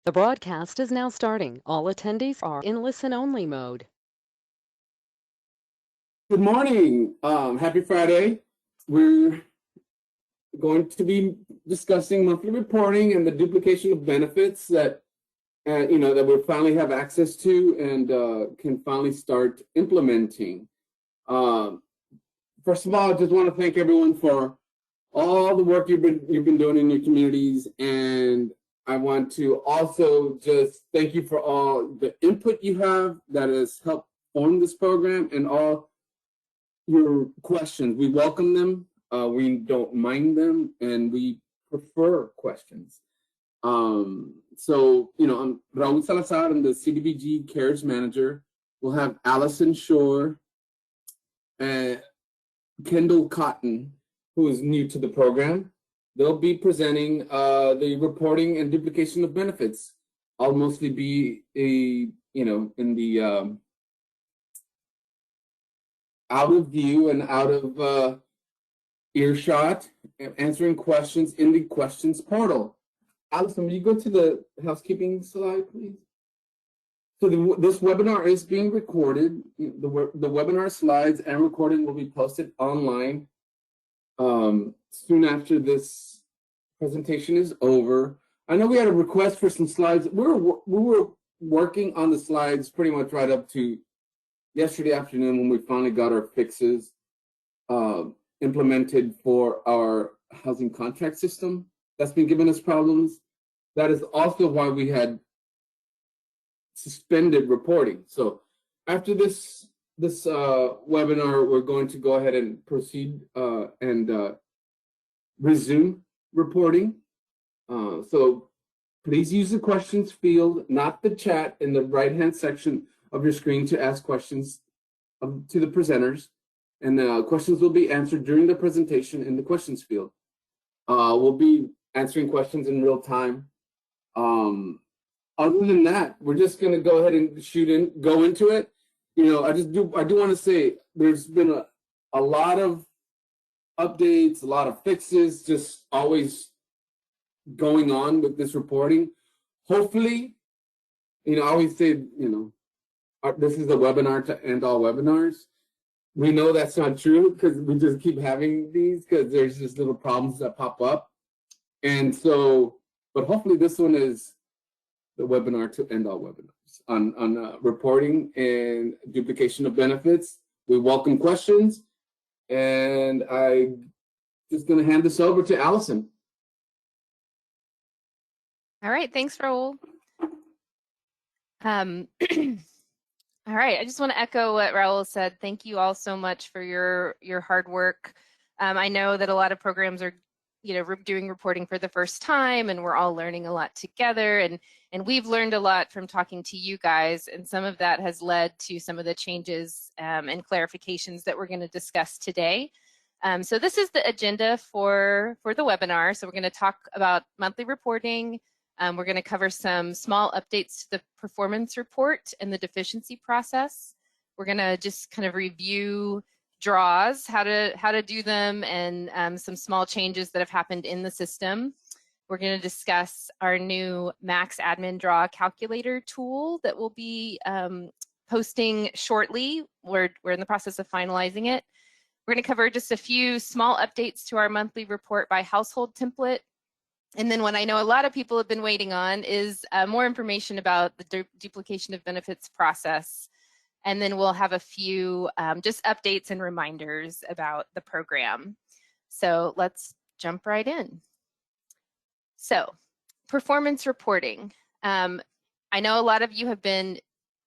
The broadcast is now starting. All attendees are in listen-only mode. Good morning. Happy Friday. We're going to be discussing monthly reporting and the duplication of benefits that that we finally have access to and can finally start implementing. First of all, I just want to thank everyone for all the work you've been doing in your communities, and I want to also just thank you for all the input you have that has helped form this program and all your questions. We welcome them, we don't mind them, and we prefer questions. So, I'm Raul Salazar, I'm the CDBG Cares Manager. We'll have Allison Shore and Kendall Cotton, who is new to the program. They'll be presenting the reporting and duplication of benefits. I'll mostly be in the out of view and out of earshot, answering questions in the questions portal. Allison, will you go to the housekeeping slide, please? So this webinar is being recorded. The webinar slides and recording will be posted online soon after this presentation is over. I know we had a request for some slides. We were working on the slides pretty much right up to yesterday afternoon when we finally got our fixes implemented for our housing contract system that's been giving us problems. That is also why we had suspended reporting. So after this webinar, we're going to go ahead and proceed and resume reporting. So please use the questions field, not the chat, in the right-hand section of your screen to ask questions to the presenters. And the questions will be answered during the presentation in the questions field. We'll be answering questions in real time. Other than that, we're just going to go ahead and go into it. I do want to say there's been a lot of updates, a lot of fixes, just always going on with this reporting. Hopefully, I always say, this is a webinar to end all webinars. We know that's not true because we just keep having these because there's just little problems that pop up. And so, but hopefully this one is the webinar to end all webinars on reporting and duplication of benefits. We welcome questions, and I'm just going to hand this over to Allison. All right, thanks, Raul. All right, I just want to echo what Raul said. Thank you all so much for your hard work. I know that a lot of programs are doing reporting for the first time, and we're all learning a lot together, and we've learned a lot from talking to you guys, and some of that has led to some of the changes and clarifications that we're going to discuss today. So this is the agenda for the webinar. So we're going to talk about monthly reporting. We're going to cover some small updates to the performance report and the deficiency process. We're going to just kind of review draws, how to do them, and some small changes that have happened in the system. We're going to discuss our new max admin draw calculator tool that we'll be posting shortly. We're in the process of finalizing it. We're going to cover just a few small updates to our monthly report by household template. And then what I know a lot of people have been waiting on is more information about the duplication of benefits process. And then we'll have a few just updates and reminders about the program. So let's jump right in. So performance reporting. I know a lot of you have been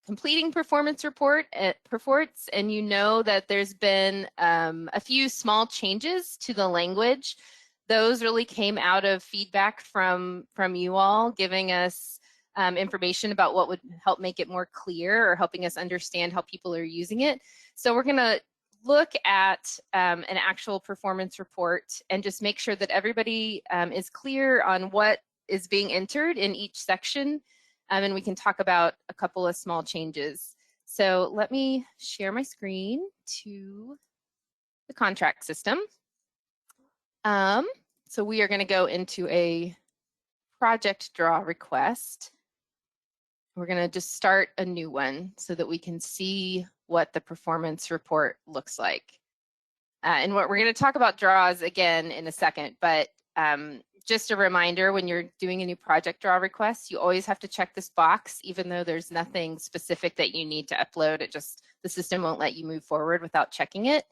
completing performance reports, and you know that there's been a few small changes to the language. Those really came out of feedback from you all, giving us information about what would help make it more clear or helping us understand how people are using it. So we're going to look at an actual performance report and just make sure that everybody is clear on what is being entered in each section, and we can talk about a couple of small changes. So let me share my screen to the contract system. So we are going to go into a project draw request. We're going to just start a new one so that we can see what the performance report looks like. And what we're going to talk about draws again in a second, but just a reminder, when you're doing a new project draw request, you always have to check this box, even though there's nothing specific that you need to upload. It just, the system won't let you move forward without checking it.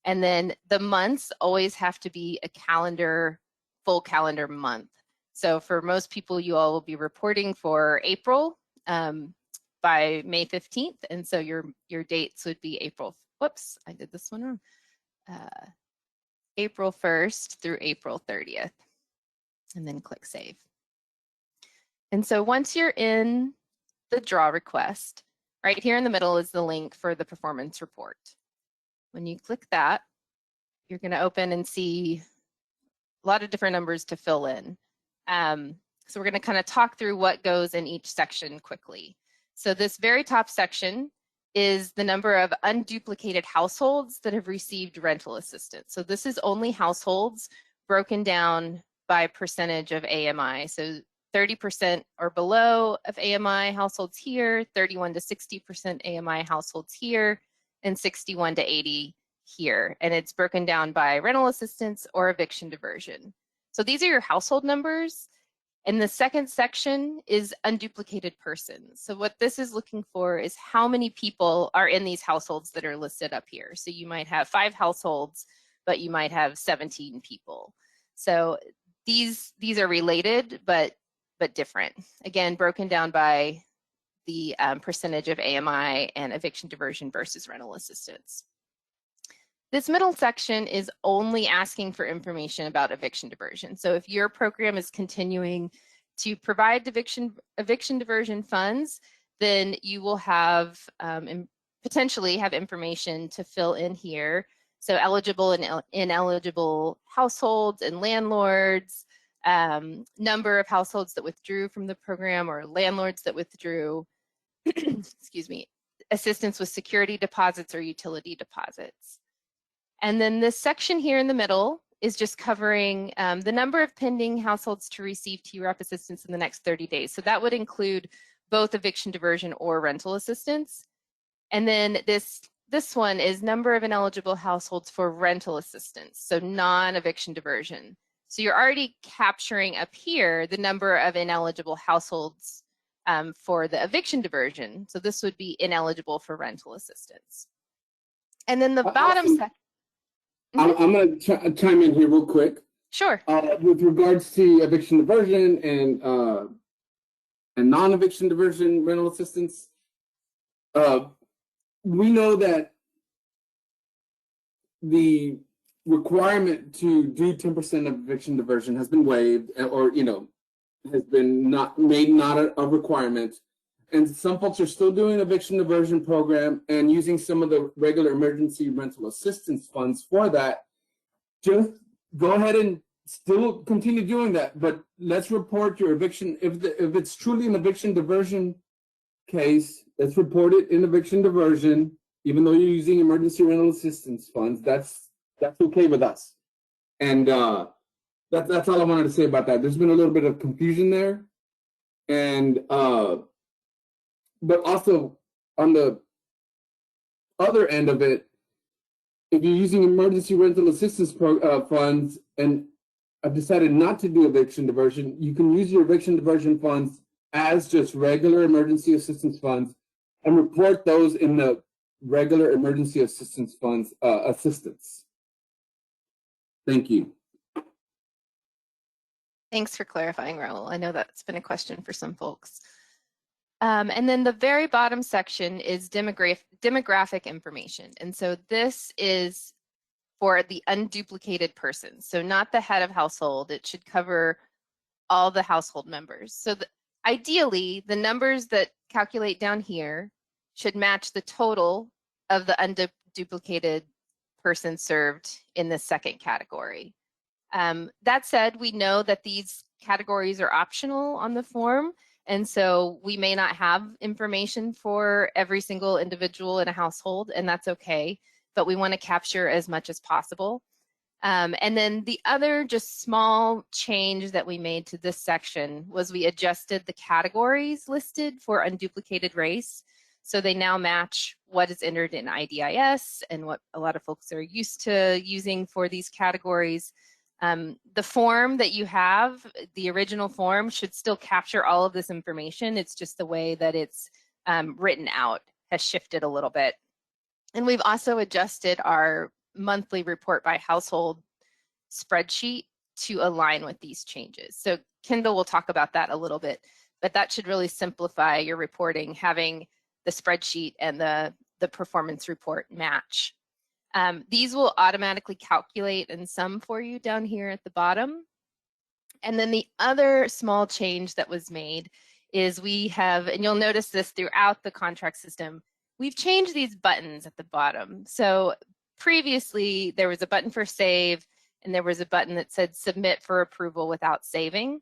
And then the months always have to be a calendar, full calendar month. So for most people, you all will be reporting for April by May 15th. And so your dates would be April, whoops, I did this one wrong. April 1st through April 30th, and then click Save. And so once you're in the draw request, right here in the middle is the link for the performance report. When you click that, you're going to open and see a lot of different numbers to fill in. So we're going to kind of talk through what goes in each section quickly. So this very top section is the number of unduplicated households that have received rental assistance. So this is only households broken down by percentage of AMI. So 30% or below of AMI households here, 31 to 60% AMI households here, and 61 to 80 here. And it's broken down by rental assistance or eviction diversion. So these are your household numbers. And the second section is unduplicated persons. So what this is looking for is how many people are in these households that are listed up here. So you might have 5 households, but you might have 17 people. So these are related, but different. Again, broken down by the percentage of AMI and eviction diversion versus rental assistance. This middle section is only asking for information about eviction diversion. So if your program is continuing to provide eviction diversion funds, then you will have potentially have information to fill in here. So eligible and ineligible households and landlords, number of households that withdrew from the program or landlords that withdrew, excuse me, assistance with security deposits or utility deposits. And then this section here in the middle is just covering the number of pending households to receive TERAP assistance in the next 30 days. So that would include both eviction diversion or rental assistance. And then this one is number of ineligible households for rental assistance, so non-eviction diversion. So you're already capturing up here the number of ineligible households for the eviction diversion. So this would be ineligible for rental assistance. And then the bottom section. I'm going to chime in here real quick. Sure. With regards to eviction diversion and non-eviction diversion rental assistance, we know that the requirement to do 10% of eviction diversion has been waived, or has been not a requirement. And some folks are still doing eviction diversion program and using some of the regular emergency rental assistance funds for that. Just go ahead and still continue doing that, but let's report your eviction. If it's truly an eviction diversion case, let's report it in eviction diversion, even though you're using emergency rental assistance funds. That's okay with us. And that's all I wanted to say about that. There's been a little bit of confusion there, and but also on the other end of it, if you're using emergency rental assistance funds and I've decided not to do eviction diversion, you can use your eviction diversion funds as just regular emergency assistance funds and report those in the regular emergency assistance funds assistance. Thank you. Thanks for clarifying, Raul. I know that's been a question for some folks. And then the very bottom section is demographic information. And so this is for the unduplicated person. So not the head of household. It should cover all the household members. So ideally, the numbers that calculate down here should match the total of the unduplicated person served in the second category. That said, we know that these categories are optional on the form. And so we may not have information for every single individual in a household, and that's okay, but we want to capture as much as possible. And then the other just small change that we made to this section was we adjusted the categories listed for unduplicated race. So they now match what is entered in IDIS and what a lot of folks are used to using for these categories. The form that you have, the original form, should still capture all of this information. It's just the way that it's written out has shifted a little bit. And we've also adjusted our monthly report by household spreadsheet to align with these changes. So Kendall will talk about that a little bit, but that should really simplify your reporting, having the spreadsheet and the performance report match. These will automatically calculate and sum for you down here at the bottom. And then the other small change that was made is we have, and you'll notice this throughout the contract system, we've changed these buttons at the bottom. So previously there was a button for save and there was a button that said submit for approval without saving,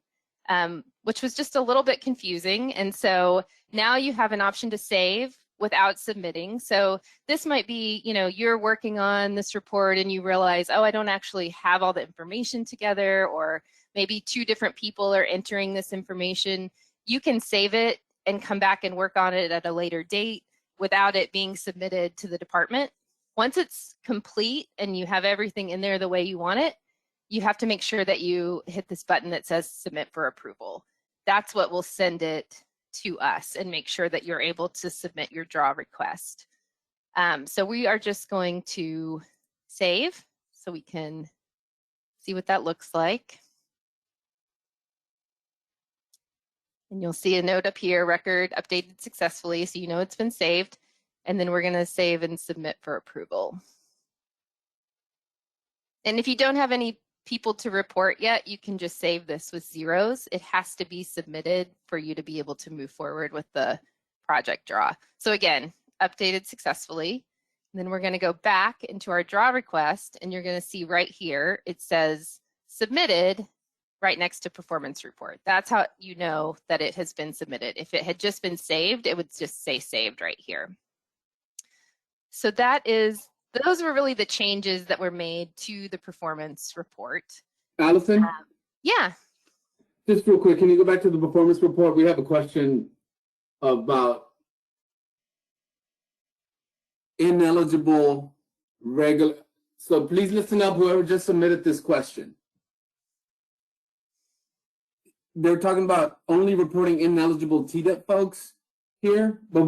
which was just a little bit confusing. And so now you have an option to save without submitting. So this might be, you're working on this report and you realize, oh, I don't actually have all the information together, or maybe 2 different people are entering this information. You can save it and come back and work on it at a later date without it being submitted to the department. Once it's complete and you have everything in there the way you want it, you have to make sure that you hit this button that says submit for approval. That's what will send it to us and make sure that you're able to submit your draw request. So we are just going to save so we can see what that looks like. And you'll see a note up here, record updated successfully, so you know it's been saved. And then we're going to save and submit for approval. And if you don't have any people to report yet, you can just save this with zeros. It has to be submitted for you to be able to move forward with the project draw. So again, updated successfully. And then we're going to go back into our draw request, and you're going to see right here, it says submitted right next to performance report. That's how you know that it has been submitted. If it had just been saved, it would just say saved right here. So those were really the changes that were made to the performance report. Allison? Yeah. Just real quick, can you go back to the performance report? We have a question about ineligible regular. So please listen up, whoever just submitted this question. They're talking about only reporting ineligible TDEP folks here, but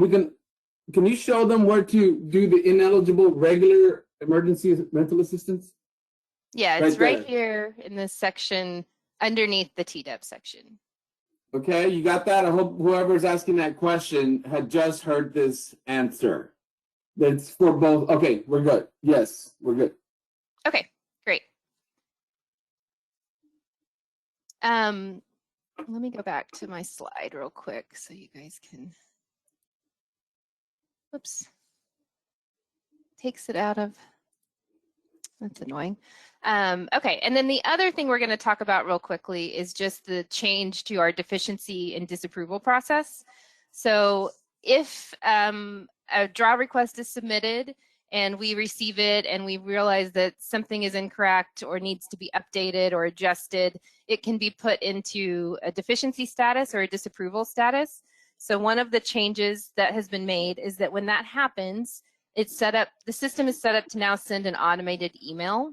can you show them where to do the ineligible regular emergency rental assistance? Yeah, it's right here in this section underneath the TDEP section. Okay, you got that? I hope whoever's asking that question had just heard this answer. That's for both. Okay, we're good. Yes, we're good. Okay, great. Let me go back to my slide real quick so you guys can, whoops, takes it out of, that's annoying. Okay, and then the other thing we're going to talk about real quickly is just the change to our deficiency and disapproval process. So if a draw request is submitted and we receive it and we realize that something is incorrect or needs to be updated or adjusted, it can be put into a deficiency status or a disapproval status. So one of the changes that has been made is that when that happens, it's set up, the system is set up to now send an automated email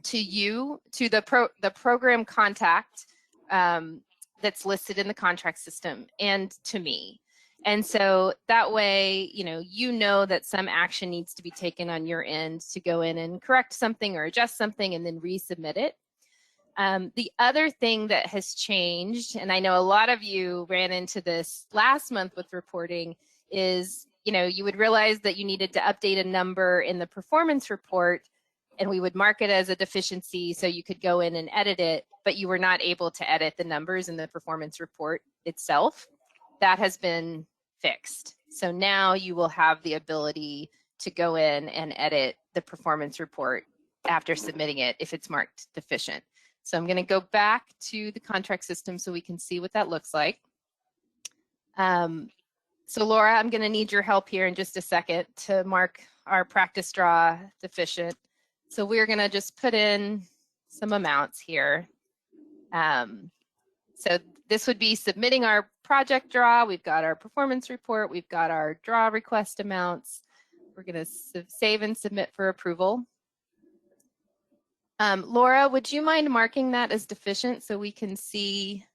to you, to the program contact that's listed in the contract system, and to me. And so that way, you know that some action needs to be taken on your end to go in and correct something or adjust something and then resubmit it. The other thing that has changed, and I know a lot of you ran into this last month with reporting, is you would realize that you needed to update a number in the performance report, and we would mark it as a deficiency so you could go in and edit it, but you were not able to edit the numbers in the performance report itself. That has been fixed. So now you will have the ability to go in and edit the performance report after submitting it if it's marked deficient. So I'm going to go back to the contract system so we can see what that looks like. So Laura, I'm going to need your help here in just a second to mark our practice draw deficient. So we're going to just put in some amounts here. So this would be submitting our project draw. We've got our performance report. We've got our draw request amounts. We're going to save and submit for approval. Laura, would you mind marking that as deficient so we can see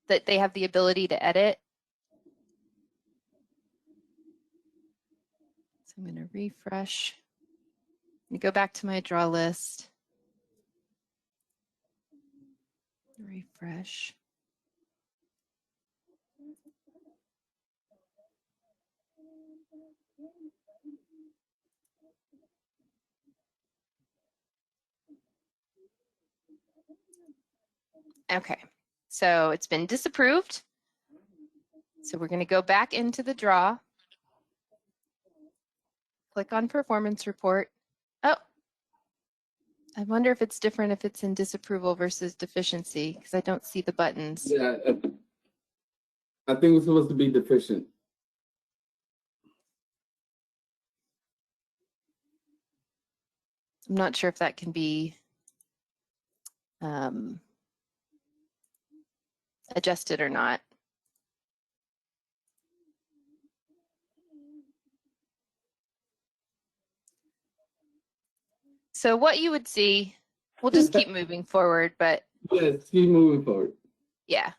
that they have the ability to edit? So I'm going to refresh. I'm going to go back to my draw list. Refresh. Okay, so it's been disapproved. So we're going to go back into the draw. Click on performance report. Oh, I wonder if it's different if it's in disapproval versus deficiency, because I don't see the buttons. Yeah, I think it's supposed to be deficient. I'm not sure if that can be adjusted or not. So what you would see, we'll just keep moving forward, but Yes, keep moving forward. yeah.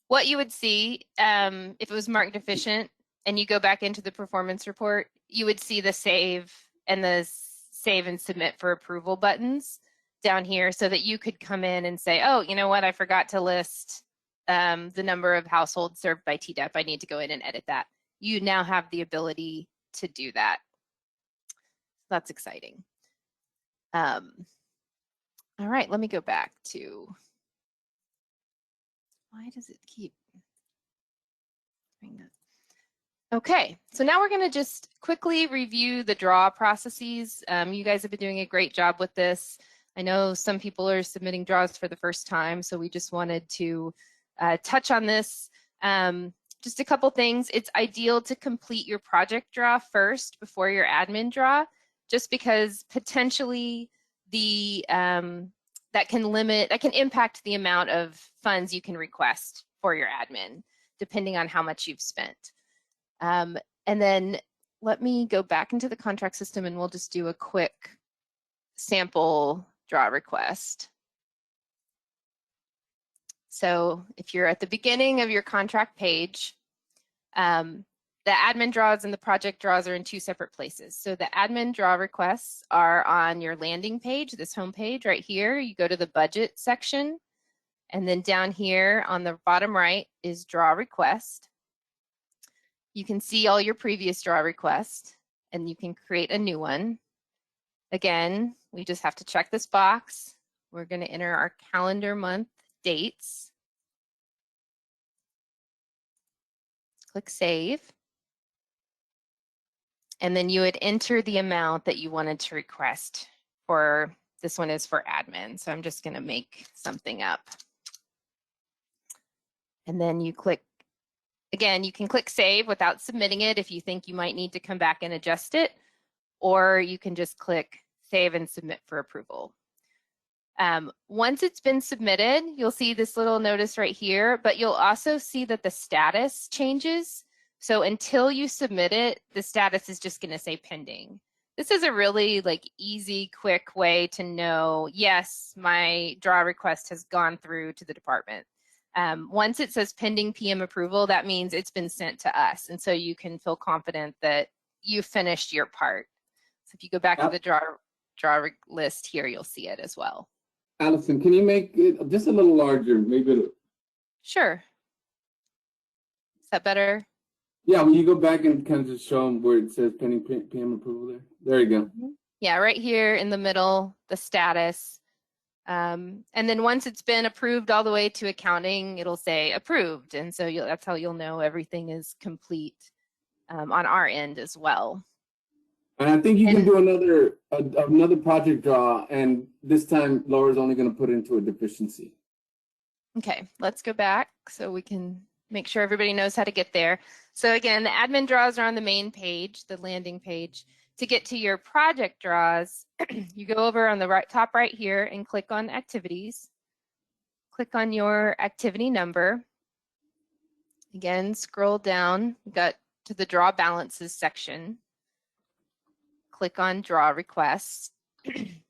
What you would see if it was marked deficient and you go back into the performance report, you would see the save and the save and submit for approval buttons down here so that you could come in and say, oh, you know what, I forgot to list the number of households served by TDEP. I need to go in and edit that. You now have the ability to do that. That's exciting. All right, let me go back to, why does it keep doing that? Okay, so now we're going to just quickly review the draw processes. You guys have been doing a great job with this. I know some people are submitting draws for the first time, so we just wanted to touch on this. Just a couple things. It's ideal to complete your project draw first before your admin draw, just because potentially the that can impact the amount of funds you can request for your admin, depending on how much you've spent. And then let me go back into the contract system and we'll just do a quick sample draw request. So if you're at the beginning of your contract page, the admin draws and the project draws are in two separate places. So the admin draw requests are on your landing page, this home page right here. You go to the budget section, and then down here on the bottom right is draw request. You can see all your previous draw requests, and you can create a new one. Again, we just have to check this box. We're going to enter our calendar month dates. Click Save. And then you would enter the amount that you wanted to request for, this one is for admin. So I'm just going to make something up. And then you click, again, you can click Save without submitting it if you think you might need to come back and adjust it, or you can just click Save and Submit for approval. Once it's been submitted, you'll see this little notice right here, but you'll also see that the status changes. So until you submit it, the status is just going to say pending. This is a really easy, quick way to know, yes, my draw request has gone through to the department. Once it says pending PM approval, that means it's been sent to us. And so you can feel confident that you finished your part. So if you go back to the draw list here, you'll see it as well. Allison, can you make it just a little larger? Maybe. Sure. Is that better? Yeah, when you go back and kind of just show them where it says pending PM approval there. There you go. Yeah, right here in the middle, the status. And then once it's been approved all the way to accounting, it'll say approved. And so that's how you'll know everything is complete on our end as well. And I think you can do another project draw, and this time Laura's only going to put into a deficiency. Okay, let's go back so we can make sure everybody knows how to get there. So again, the admin draws are on the main page, the landing page. To get to your project draws, you go over on the right, top right here and click on activities. Click on your activity number. Again, scroll down, you got to the draw balances section. Click on draw requests. And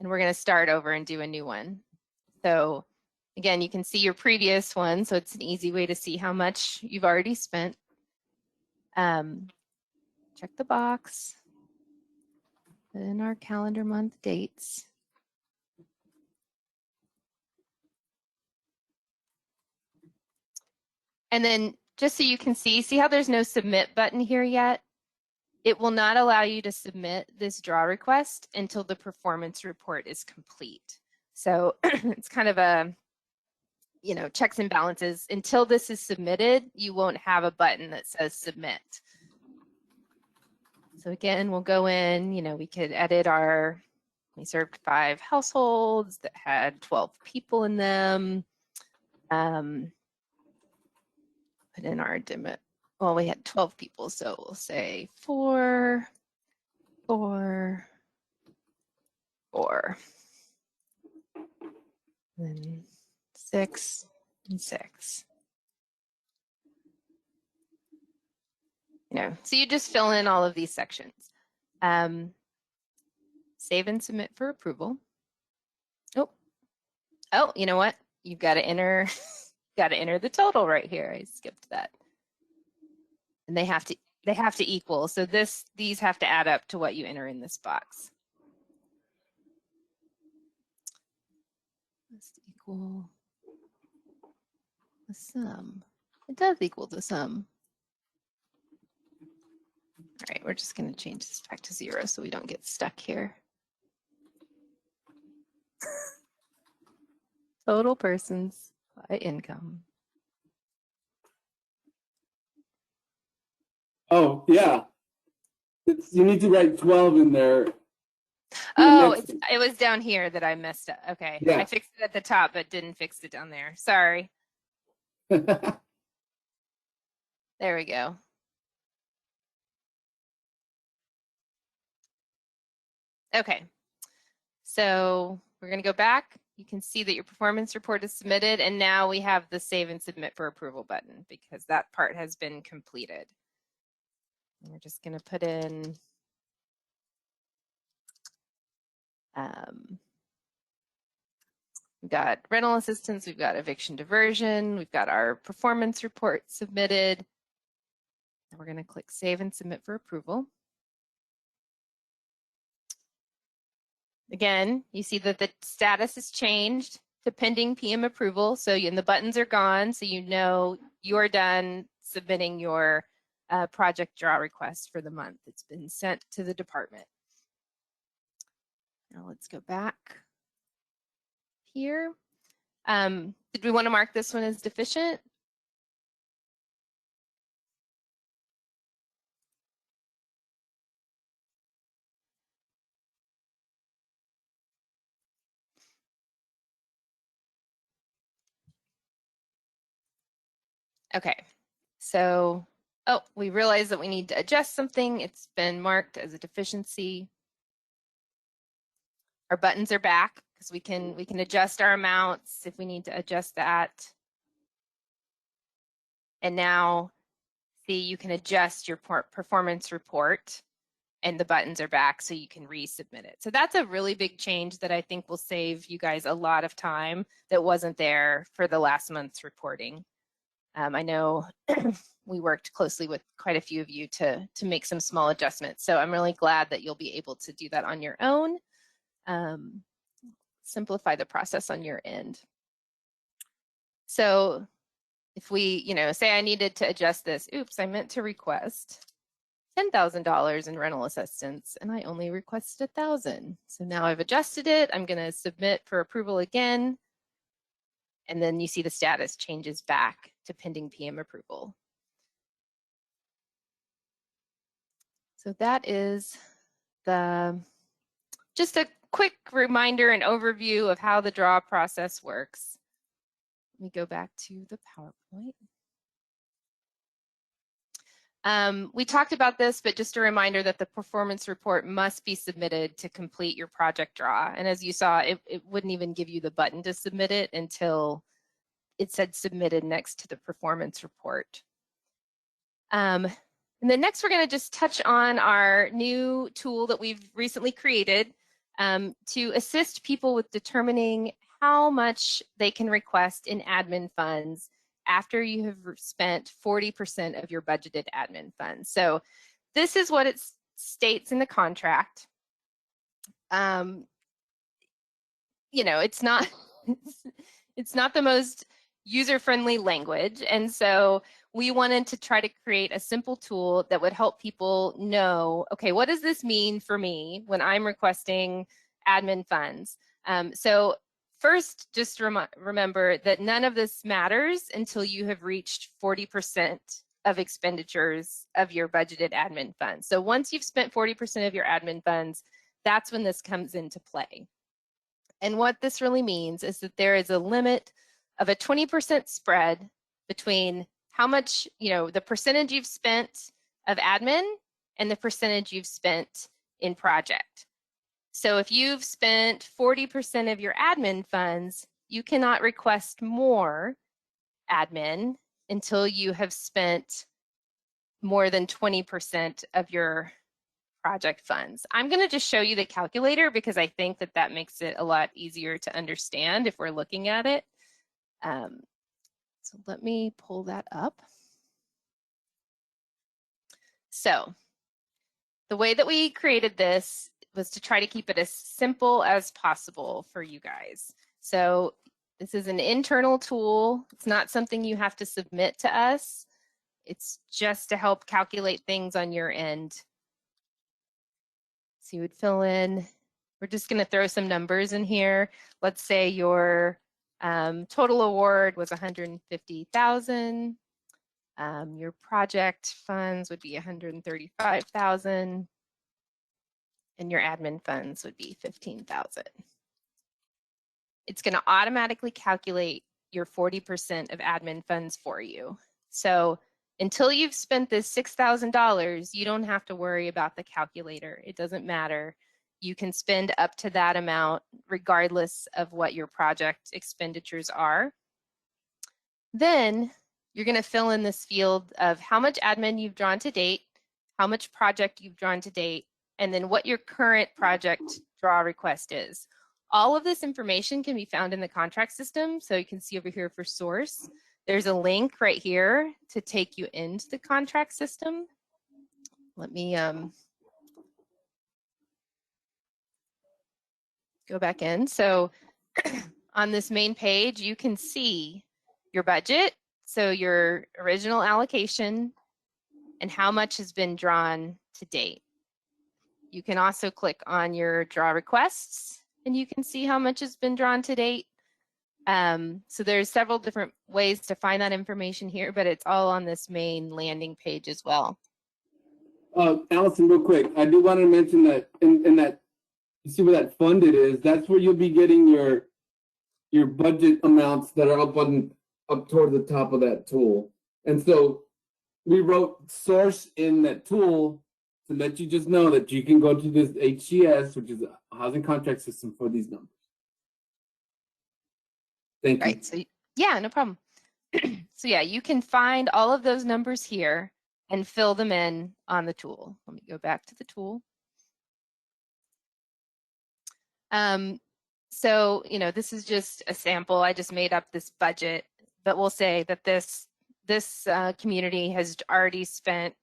we're going to start over and do a new one. So again, you can see your previous one, so it's an easy way to see how much you've already spent. Check the box, put in our calendar month dates. And then just so you can see how there's no submit button here yet? It will not allow you to submit this draw request until the performance report is complete. So it's kind of a, you know, checks and balances. Until this is submitted, you won't have a button that says submit. So again, we'll go in, you know, we could edit we served 5 households that had 12 people in them. Put in our demo. Well, we had 12 people, so we'll say 4, 4, 4. Then 6 and 6. You know, so you just fill in all of these sections. Save and submit for approval. Oh, you know what? You've got to enter the total right here. I skipped that. And they have to equal. So these have to add up to what you enter in this box. Must equal the sum. It does equal the sum. All right, we're just going to change this back to 0 so we don't get stuck here. Total persons by income. Oh, yeah. You need to write 12 in there. Oh, it was down here that I messed up. Okay. Yeah. I fixed it at the top, but didn't fix it down there. Sorry. There we go. Okay. So we're going to go back. You can see that your performance report is submitted, and now we have the save and submit for approval button because that part has been completed. And we're just going to put in we've got rental assistance, we've got eviction diversion, we've got our performance report submitted. And we're going to click save and submit for approval. Again, you see that the status has changed to pending PM approval. So and the buttons are gone, so you know you're done submitting your project draw request for the month. It's been sent to the department. Now let's go back here. Did we want to mark this one as deficient? Okay, so, we realize that we need to adjust something. It's been marked as a deficiency. Our buttons are back because we can adjust our amounts if we need to adjust that. And now, see, you can adjust your performance report and the buttons are back so you can resubmit it. So that's a really big change that I think will save you guys a lot of time that wasn't there for the last month's reporting. I know we worked closely with quite a few of you to make some small adjustments. So I'm really glad that you'll be able to do that on your own. Simplify the process on your end. So if we, say I needed to adjust this, oops, I meant to request $10,000 in rental assistance and I only requested $1,000. So now I've adjusted it. I'm going to submit for approval again. And then you see the status changes back to pending PM approval. So that is just a quick reminder and overview of how the draw process works. Let me go back to the PowerPoint. We talked about this, but just a reminder that the performance report must be submitted to complete your project draw. And as you saw, it wouldn't even give you the button to submit it until it said submitted next to the performance report. And then next, we're going to just touch on our new tool that we've recently created to assist people with determining how much they can request in admin funds after you have spent 40% of your budgeted admin funds. So this is what it states in the contract. You know, it's not the most user-friendly language, and so we wanted to try to create a simple tool that would help people know, okay, what does this mean for me when I'm requesting admin funds? So first, just remember that none of this matters until you have reached 40% of expenditures of your budgeted admin funds. So once you've spent 40% of your admin funds, that's when this comes into play. And what this really means is that there is a limit of a 20% spread between how much, you know, the percentage you've spent of admin and the percentage you've spent in project. So if you've spent 40% of your admin funds, you cannot request more admin until you have spent more than 20% of your project funds. I'm going to just show you the calculator because I think that that makes it a lot easier to understand if we're looking at it. So let me pull that up. So the way that we created this was to try to keep it as simple as possible for you guys. So this is an internal tool. It's not something you have to submit to us. It's just to help calculate things on your end. So you would fill in, we're just going to throw some numbers in here. Let's say your total award was $150,000. Your project funds would be $135,000. And your admin funds would be $15,000. It's going to automatically calculate your 40% of admin funds for you. So until you've spent this $6,000, you don't have to worry about the calculator. It doesn't matter. You can spend up to that amount regardless of what your project expenditures are. Then you're going to fill in this field of how much admin you've drawn to date, how much project you've drawn to date, and then what your current project draw request is. All of this information can be found in the contract system. So you can see over here for source, there's a link right here to take you into the contract system. Let me go back in. So on this main page, you can see your budget. So your original allocation and how much has been drawn to date. You can also click on your draw requests and you can see how much has been drawn to date. So there's several different ways to find that information here, but it's all on this main landing page as well. Allison, real quick, I do want to mention that in that, you see where that funded is, that's where you'll be getting your budget amounts that are up toward the top of that tool. And so we wrote source in that tool to let you just know that you can go to this HCS, which is a housing contract system, for these numbers. Thank you. Right, so yeah, no problem. So yeah, you can find all of those numbers here and fill them in on the tool. Let me go back to the tool. So, you know, this is just a sample. I just made up this budget, but we'll say that this community has already spent,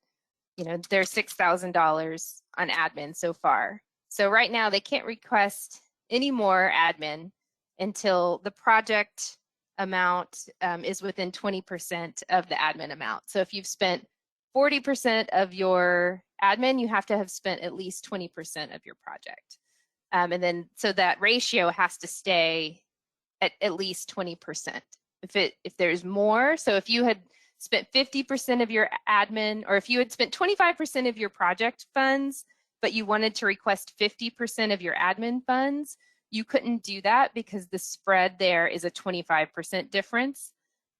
you know, their $6,000 on admin so far. So right now they can't request any more admin until the project amount is within 20% of the admin amount. So if you've spent 40% of your admin, you have to have spent at least 20% of your project. And then, so that ratio has to stay at least 20%. If there's more, so if you had spent 50% of your admin, or if you had spent 25% of your project funds, but you wanted to request 50% of your admin funds, you couldn't do that because the spread there is a 25% difference.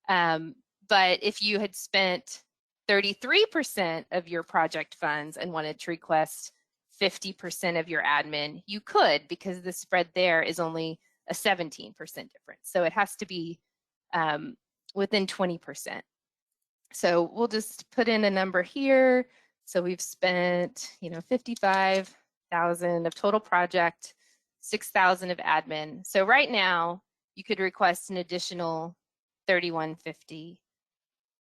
But if you had spent 33% of your project funds and wanted to request 50% of your admin, you could, because the spread there is only a 17% difference. So it has to be within 20%. So we'll just put in a number here. So we've spent, 55,000 of total project, 6,000 of admin. So right now you could request an additional 3,150.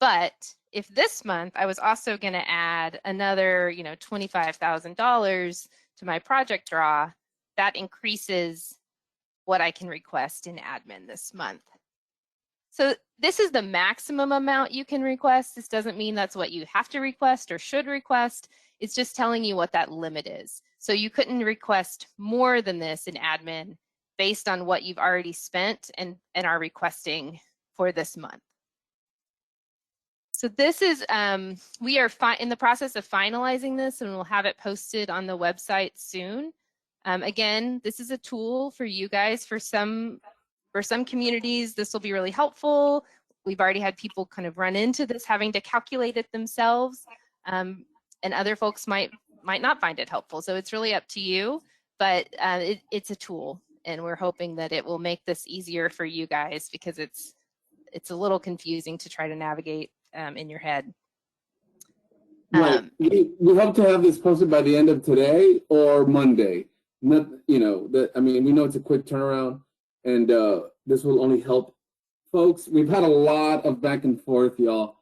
But if this month I was also going to add another, $25,000 to my project draw, that increases what I can request in admin this month. So this is the maximum amount you can request. This doesn't mean that's what you have to request or should request. It's just telling you what that limit is. So you couldn't request more than this in admin based on what you've already spent and are requesting for this month. So this is, we are in the process of finalizing this, and we'll have it posted on the website soon. Again, this is a tool for you guys. For some communities, this will be really helpful. We've already had people kind of run into this, having to calculate it themselves, and other folks might not find it helpful. So it's really up to you, but it's a tool, and we're hoping that it will make this easier for you guys, because it's a little confusing to try to navigate in your head. Right. We hope to have this posted by the end of today or Monday. Not, we know it's a quick turnaround, and this will only help folks. We've had a lot of back and forth, y'all,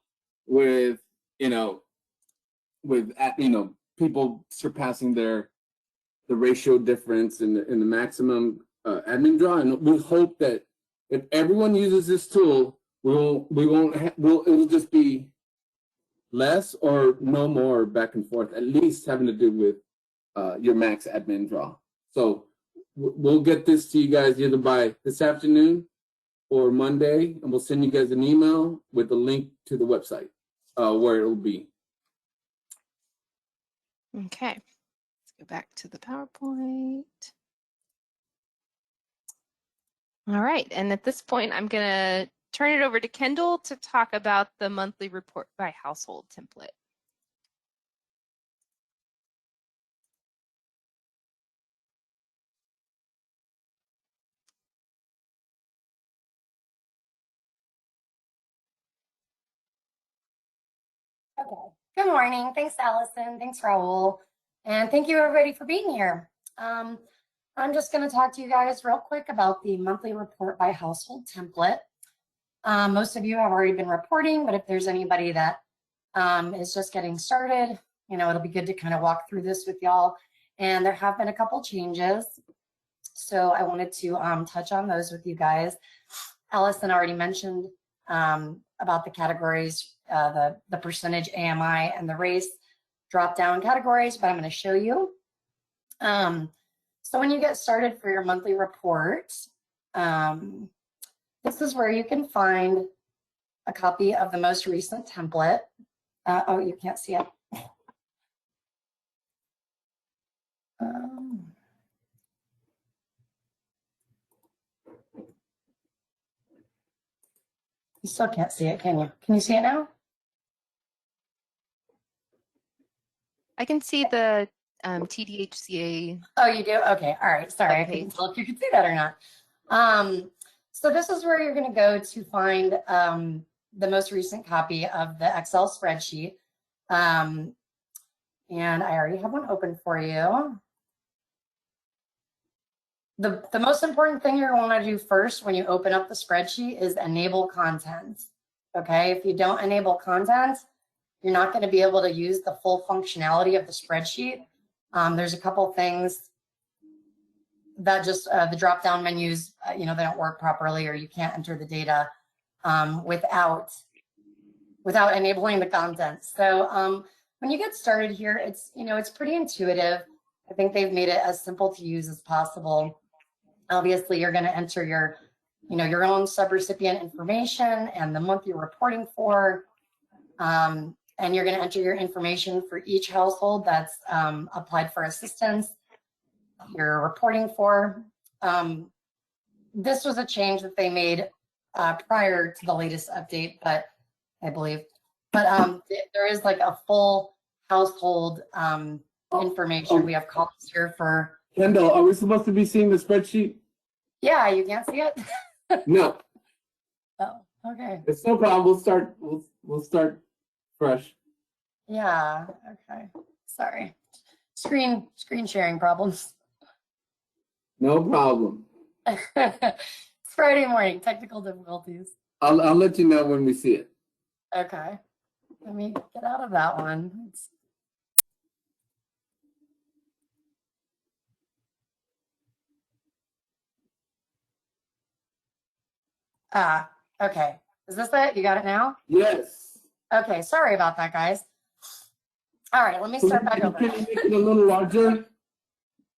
with people surpassing the ratio difference in the maximum admin draw, and we hope that if everyone uses this tool, it'll just be less or no more back and forth, at least having to do with your max admin draw. So we'll get this to you guys either by this afternoon or Monday, and we'll send you guys an email with a link to the website where it'll be. Okay, let's go back to the PowerPoint. All right, and at this point, I'm going to turn it over to Kendall to talk about the monthly report by household template. Okay. Good morning. Thanks, Allison. Thanks, Raul. And thank you, everybody, for being here. I'm just going to talk to you guys real quick about the monthly report by household template. Most of you have already been reporting, but if there's anybody that is just getting started, it'll be good to kind of walk through this with y'all. And there have been a couple changes, so I wanted to touch on those with you guys. Allison already mentioned about the categories, the percentage AMI and the race drop-down categories, but I'm going to show you. So when you get started for your monthly report, this is where you can find a copy of the most recent template. Oh, you can't see it. You still can't see it, can you? Can you see it now? I can see the TDHCA. Oh, you do? Okay, all right. Sorry, I couldn't tell if you could see that or not. So this is where you're going to go to find the most recent copy of the Excel spreadsheet. And I already have one open for you. The most important thing you're going to want to do first when you open up the spreadsheet is enable content. Okay, if you don't enable content, you're not going to be able to use the full functionality of the spreadsheet. There's a couple things that just the drop-down menus, they don't work properly, or you can't enter the data without enabling the content. So when you get started here, it's pretty intuitive. I think they've made it as simple to use as possible. Obviously, you're going to enter your own subrecipient information and the month you're reporting for, and you're going to enter your information for each household that's applied for assistance you're reporting for. This was a change that they made prior to the latest update, but I believe But there is like a full household information. We have columns here for. Kendall, are we supposed to be seeing the spreadsheet? Yeah, you can't see it? No, Oh, okay. it's no problem. We'll start fresh. Yeah, okay. Sorry. Screen sharing problems. No problem. It's Friday morning, technical difficulties. I'll let you know when we see it. Okay. Let me get out of that one. Okay. Is this it? You got it now? Yes. Okay, sorry about that, guys. All right, let me start back over. Can you make it a little larger?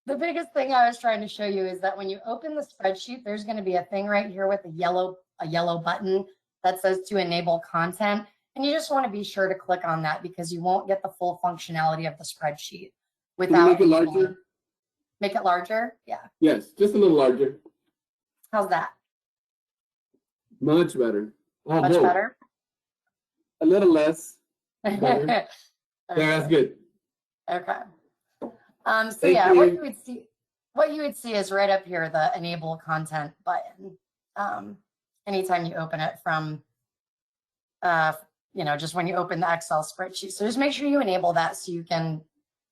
The biggest thing I was trying to show you is that when you open the spreadsheet, there's going to be a thing right here with a yellow button that says to enable content. And you just want to be sure to click on that because you won't get the full functionality of the spreadsheet without. Can you make it larger? Make it larger? Yeah. Yes, just a little larger. How's that? Much better. Oh, Much whoa. better? A little less. Better. Okay. Yeah, that's good. Okay. So Thank yeah, you. what you would see is right up here, the enable content button. Anytime you open it from, just when you open the Excel spreadsheet. So just make sure you enable that so you can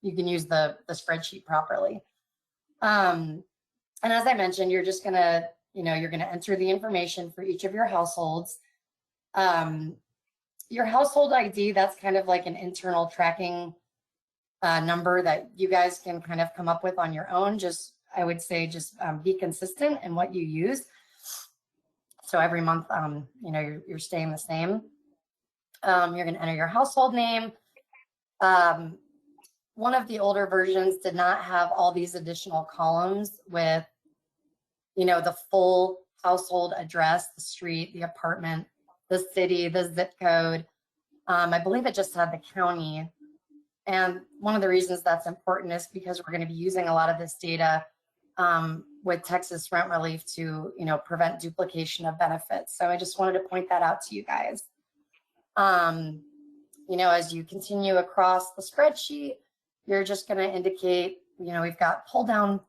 use the spreadsheet properly. And as I mentioned, you're just gonna, you're gonna enter the information for each of your households. Your household ID, that's kind of like an internal tracking number that you guys can kind of come up with on your own. I would say be consistent in what you use. So every month, you're staying the same. You're gonna enter your household name. One of the older versions did not have all these additional columns with, the full household address, the street, the apartment, the city, the zip code. I believe it just had the county. And one of the reasons that's important is because we're going to be using a lot of this data with Texas rent relief to, prevent duplication of benefits. So I just wanted to point that out to you guys. As you continue across the spreadsheet, you're just going to indicate, we've got pull down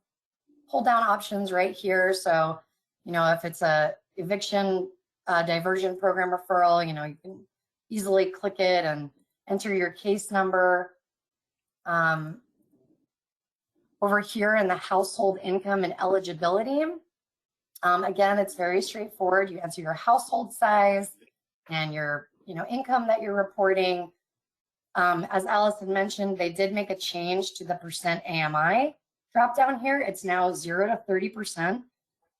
options right here. So, if it's a eviction diversion program referral, you can easily click it and enter your case number. Over here in the household income and eligibility, again, it's very straightforward. You enter your household size and your income that you're reporting. As Allison mentioned, they did make a change to the percent AMI drop down here. It's now 0 to 30%,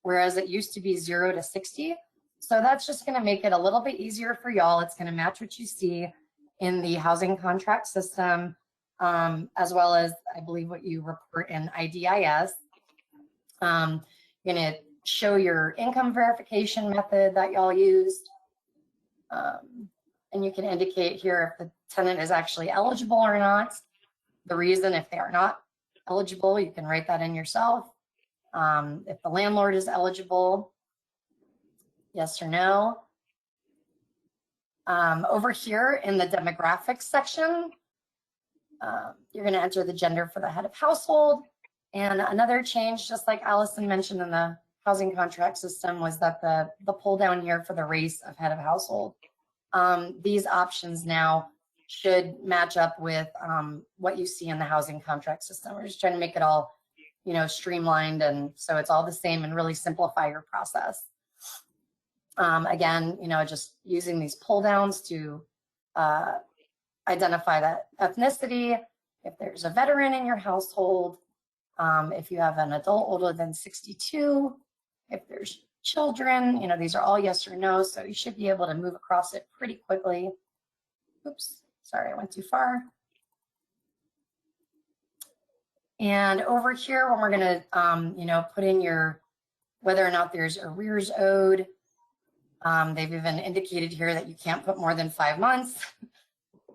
whereas it used to be 0 to 60. So that's just going to make it a little bit easier for y'all. It's going to match what you see in the housing contract system, as well as, I believe, what you report in IDIS. You're going to show your income verification method that y'all used. And you can indicate here if the tenant is actually eligible or not. The reason, if they are not eligible, you can write that in yourself. If the landlord is eligible, yes or no. Over here in the demographics section, you're going to enter the gender for the head of household. And another change, just like Allison mentioned in the housing contract system, was that the pull down here for the race of head of household. These options now should match up with what you see in the housing contract system. We're just trying to make it all, streamlined, and so it's all the same and really simplify your process. Again, just using these pull downs to identify that ethnicity, if there's a veteran in your household, if you have an adult older than 62, if there's children, these are all yes or no, so you should be able to move across it pretty quickly. Oops, sorry, I went too far. And over here, when we're gonna, put in whether or not there's arrears owed, they've even indicated here that you can't put more than 5 months.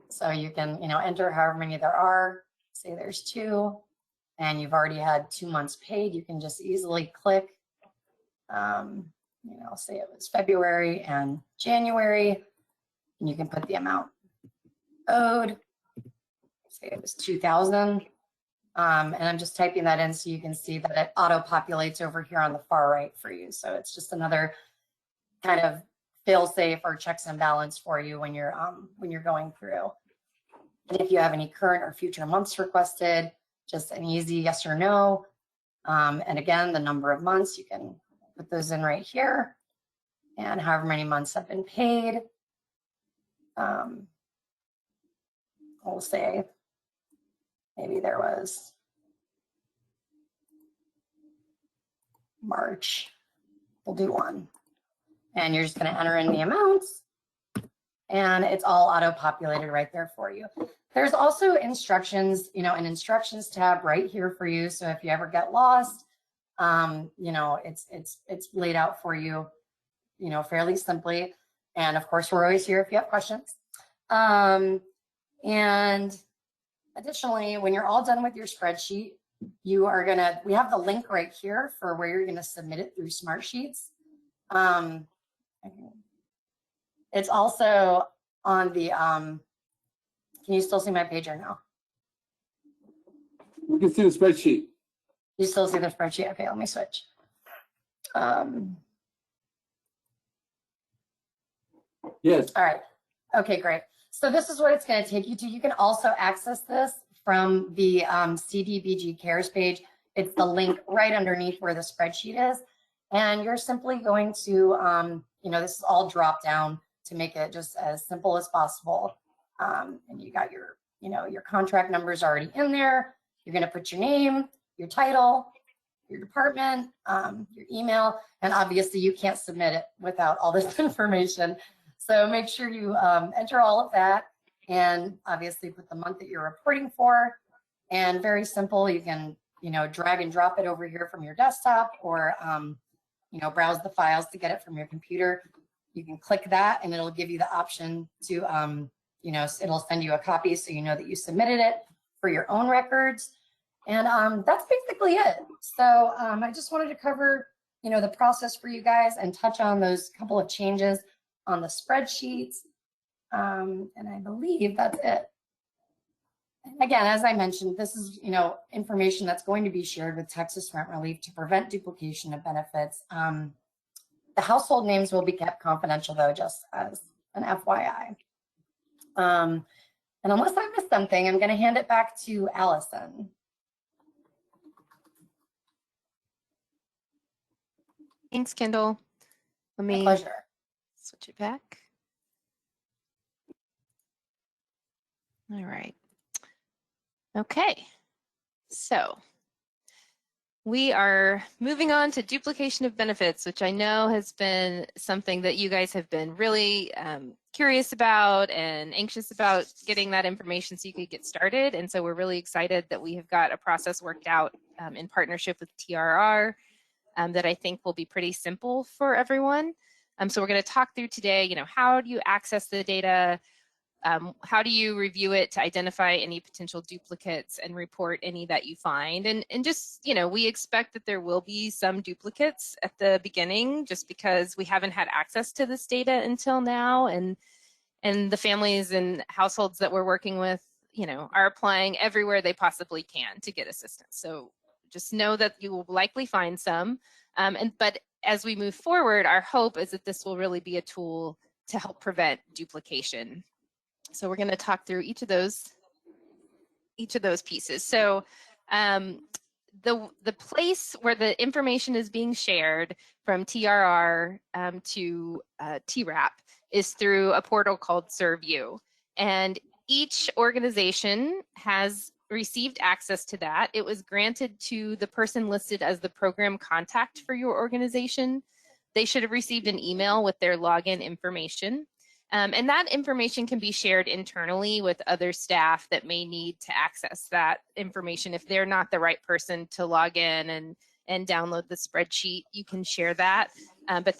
So you can, enter however many there are. Say there's 2, and you've already had 2 months paid. You can just easily click. Say it was February and January, and you can put the amount. owed, say it was 2,000. And I'm just typing that in so you can see that it auto-populates over here on the far right for you. So it's just another kind of fail-safe or checks and balance for you when you're going through. And if you have any current or future months requested, just an easy yes or no. And again, the number of months, you can put those in right here, and however many months have been paid. We'll say maybe there was March. We'll do 1. And you're just going to enter in the amounts, and it's all auto-populated right there for you. There's also instructions, an instructions tab right here for you. So if you ever get lost, it's laid out for you, fairly simply. And of course, we're always here if you have questions. And additionally, when you're all done with your spreadsheet, we have the link right here for where you're gonna submit it through Smartsheets. It's also on the, can you still see my page or no? We can see the spreadsheet. You still see the spreadsheet? Okay, let me switch. Yes. All right. Okay, great. So this is what it's going to take you to. You can also access this from the CDBG Cares page. It's the link right underneath where the spreadsheet is. And you're simply going to, this is all drop down to make it just as simple as possible. And you got your contract numbers already in there. You're going to put your name, your title, your department, your email, and obviously you can't submit it without all this information. So make sure you enter all of that, and obviously put the month that you're reporting for. And very simple, you can drag and drop it over here from your desktop, or browse the files to get it from your computer. You can click that, and it'll give you the option to it'll send you a copy so you know that you submitted it for your own records. And that's basically it. So I just wanted to cover the process for you guys and touch on those couple of changes on the spreadsheets. And I believe that's it. And again, as I mentioned, this is information that's going to be shared with Texas Rent Relief to prevent duplication of benefits. The household names will be kept confidential, though, just as an FYI. And unless I missed something, I'm going to hand it back to Allison. Thanks, Kendall. Let me My pleasure. switch it back. All right. Okay. So we are moving on to duplication of benefits, which I know has been something that you guys have been really curious about and anxious about getting that information so you could get started. And so we're really excited that we have got a process worked out in partnership with TRR that I think will be pretty simple for everyone. So we're going to talk through today, how do you access the data? How do you review it to identify any potential duplicates and report any that you find? And just, we expect that there will be some duplicates at the beginning just because we haven't had access to this data until now. And the families and households that we're working with, are applying everywhere they possibly can to get assistance. So just know that you will likely find some. But as we move forward, our hope is that this will really be a tool to help prevent duplication. So we're going to talk through each of those pieces. So the place where the information is being shared from TRR to TERAP is through a portal called ServeU. And each organization has received access to that. It was granted to the person listed as the program contact for your organization. They should have received an email with their login information. And that information can be shared internally with other staff that may need to access that information. If they're not the right person to log in and download the spreadsheet, you can share that. But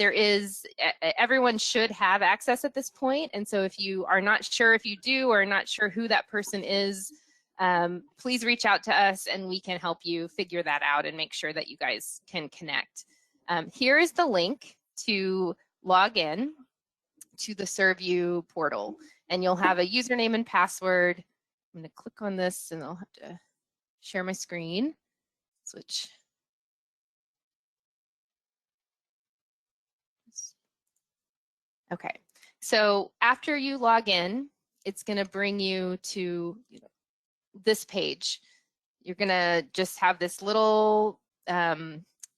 everyone should have access at this point. And so if you are not sure if you do or not sure who that person is, please reach out to us and we can help you figure that out and make sure that you guys can connect. Here is the link to log in to the ServeU portal. and you'll have a username and password. I'm going to click on this and I'll have to share my screen. Switch. Okay, so after you log in, it's going to bring you to this page. You're going to just have this little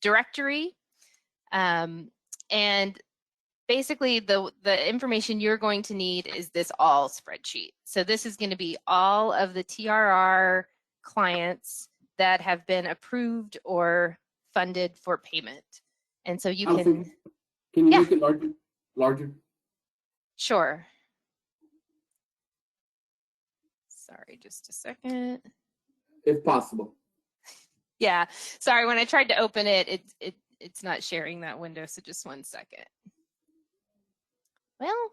directory, and basically the information you're going to need is this all spreadsheet. So this is going to be all of the TRR clients that have been approved or funded for payment. And so you can you make it larger? Sure. Sorry, just a second. If possible. Yeah, sorry, when I tried to open it, it's not sharing that window, so just 1 second. Well,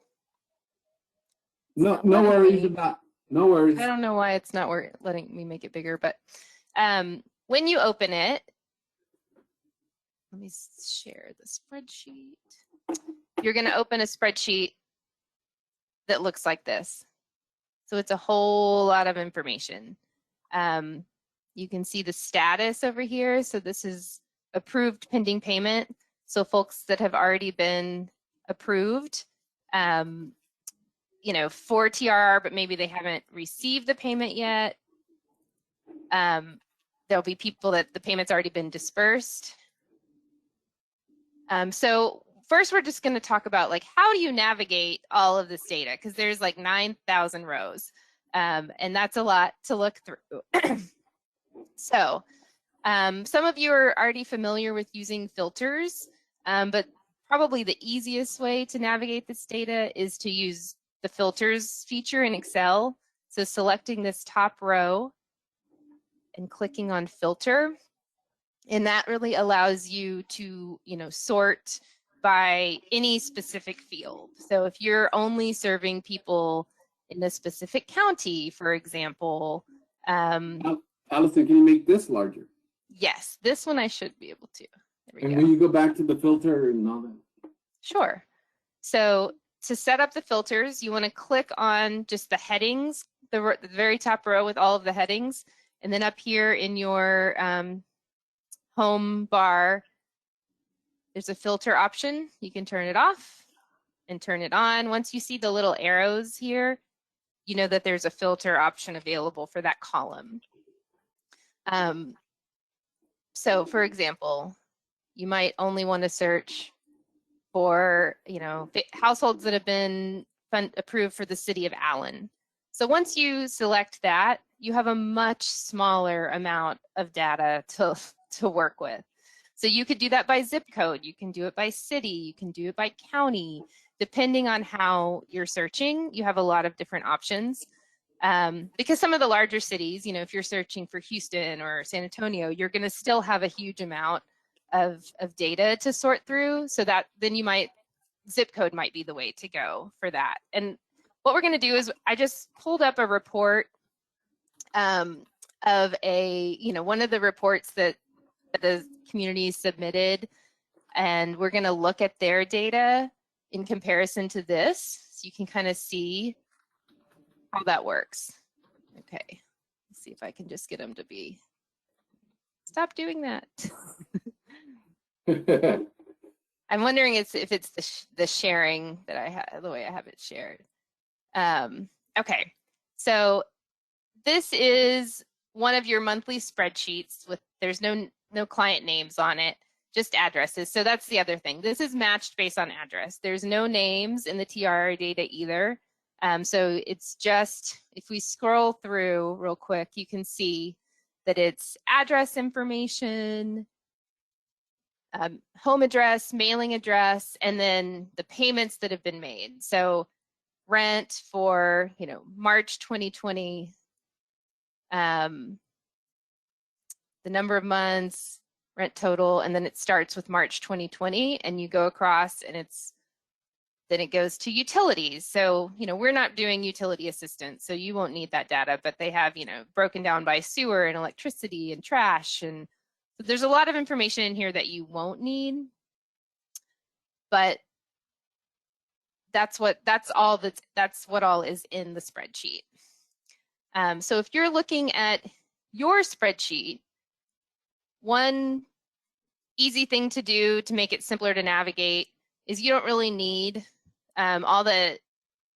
no worries about, no worries. I don't know why it's not letting me make it bigger, but when you open it, let me share the spreadsheet. You're going to open a spreadsheet that looks like this. So it's a whole lot of information. You can see the status over here. So this is approved pending payment. So folks that have already been approved, for TRR, but maybe they haven't received the payment yet. There'll be people that the payment's already been dispersed. So first, we're just going to talk about how do you navigate all of this data, because there's 9,000 rows, and that's a lot to look through. So some of you are already familiar with using filters, but probably the easiest way to navigate this data is to use the filters feature in Excel. So selecting this top row and clicking on filter, and that really allows you to sort by any specific field. So if you're only serving people in a specific county, for example. Allison, can you make this larger? Yes, this one I should be able to. There we and go. when you go back to the filter and all that? Sure. So to set up the filters, you want to click on just the headings, the very top row with all of the headings, and then up here in your home bar, there's a filter option. You can turn it off and turn it on. Once you see the little arrows here, you know that there's a filter option available for that column. So for example, you might only want to search for, households that have been approved for the city of Allen. So once you select that, you have a much smaller amount of data to work with. So you could do that by zip code, you can do it by city, you can do it by county. Depending on how you're searching, you have a lot of different options. Because some of the larger cities, if you're searching for Houston or San Antonio, you're going to still have a huge amount of data to sort through. So that then zip code might be the way to go for that. And what we're going to do is I just pulled up a report of one of the reports that the community submitted, and we're going to look at their data in comparison to this, so you can kind of see how that works. Okay, let's see if I can just get them to stop doing that. I'm wondering if it's the sharing that I have, the way I have it shared. Okay, so this is one of your monthly spreadsheets there's no client names on it, just addresses. So that's the other thing. This is matched based on address. There's no names in the TRR data either. So it's just, if we scroll through real quick, you can see that it's address information, home address, mailing address, and then the payments that have been made. So rent for, March 2020, the number of months, rent total, and then it starts with March 2020, and you go across, and then it goes to utilities. So, we're not doing utility assistance, so you won't need that data, but they have, broken down by sewer and electricity and trash, and so there's a lot of information in here that you won't need, but that's what all is in the spreadsheet. So if you're looking at your spreadsheet, one easy thing to do to make it simpler to navigate is you don't really need all the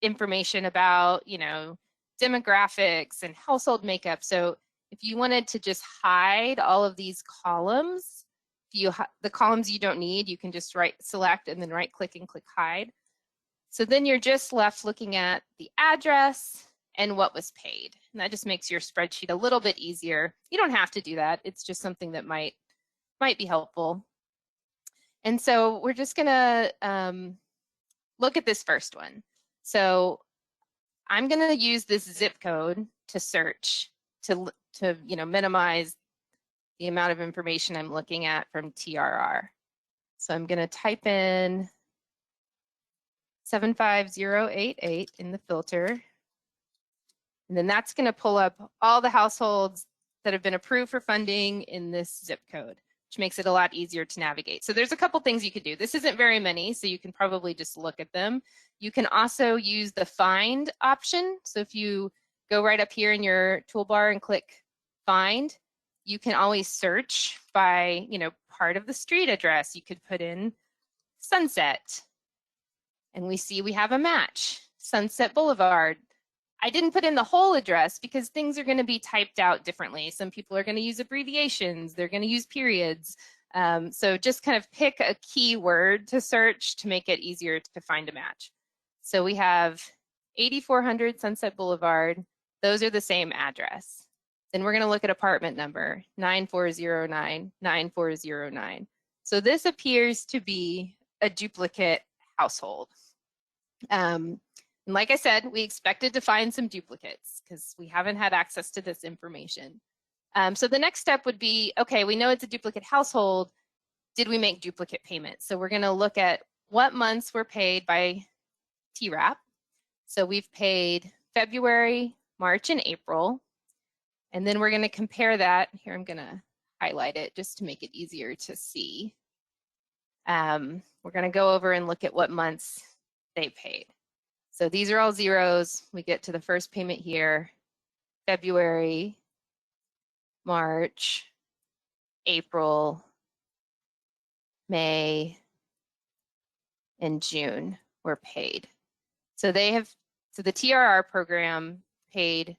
information about, you know, demographics and household makeup. So if you wanted to just hide all of these columns, the columns you don't need, you can just select and then right click and click hide. So then you're just left looking at the address and what was paid. And that just makes your spreadsheet a little bit easier. You don't have to do that. It's just something that might be helpful. And so we're just gonna look at this first one. So I'm gonna use this zip code to search to you know, minimize the amount of information I'm looking at from TRR. So I'm gonna type in 75088 in the filter. And then that's going to pull up all the households that have been approved for funding in this zip code, which makes it a lot easier to navigate. So there's a couple things you could do. This isn't very many, so you can probably just look at them. You can also use the find option. So if you go right up here in your toolbar and click find, you can always search by, you know, part of the street address. You could put in Sunset, and we see we have a match, Sunset Boulevard. I didn't put in the whole address because things are going to be typed out differently. Some people are going to use abbreviations, they're going to use periods. So just kind of pick a keyword to search to make it easier to find a match. So we have 8400 Sunset Boulevard. Those are the same address. Then we're going to look at apartment number 9409, 9409. So this appears to be a duplicate household. And like I said, we expected to find some duplicates because we haven't had access to this information. So the next step would be, okay, we know it's a duplicate household. Did we make duplicate payments? So we're going to look at what months were paid by TERAP. So we've paid February, March, and April. And then we're going to compare that. Here, I'm going to highlight it just to make it easier to see. We're going to go over and look at what months they paid. So these are all zeros. We get to the first payment here, February, March, April, May, and June were paid. So the TRR program paid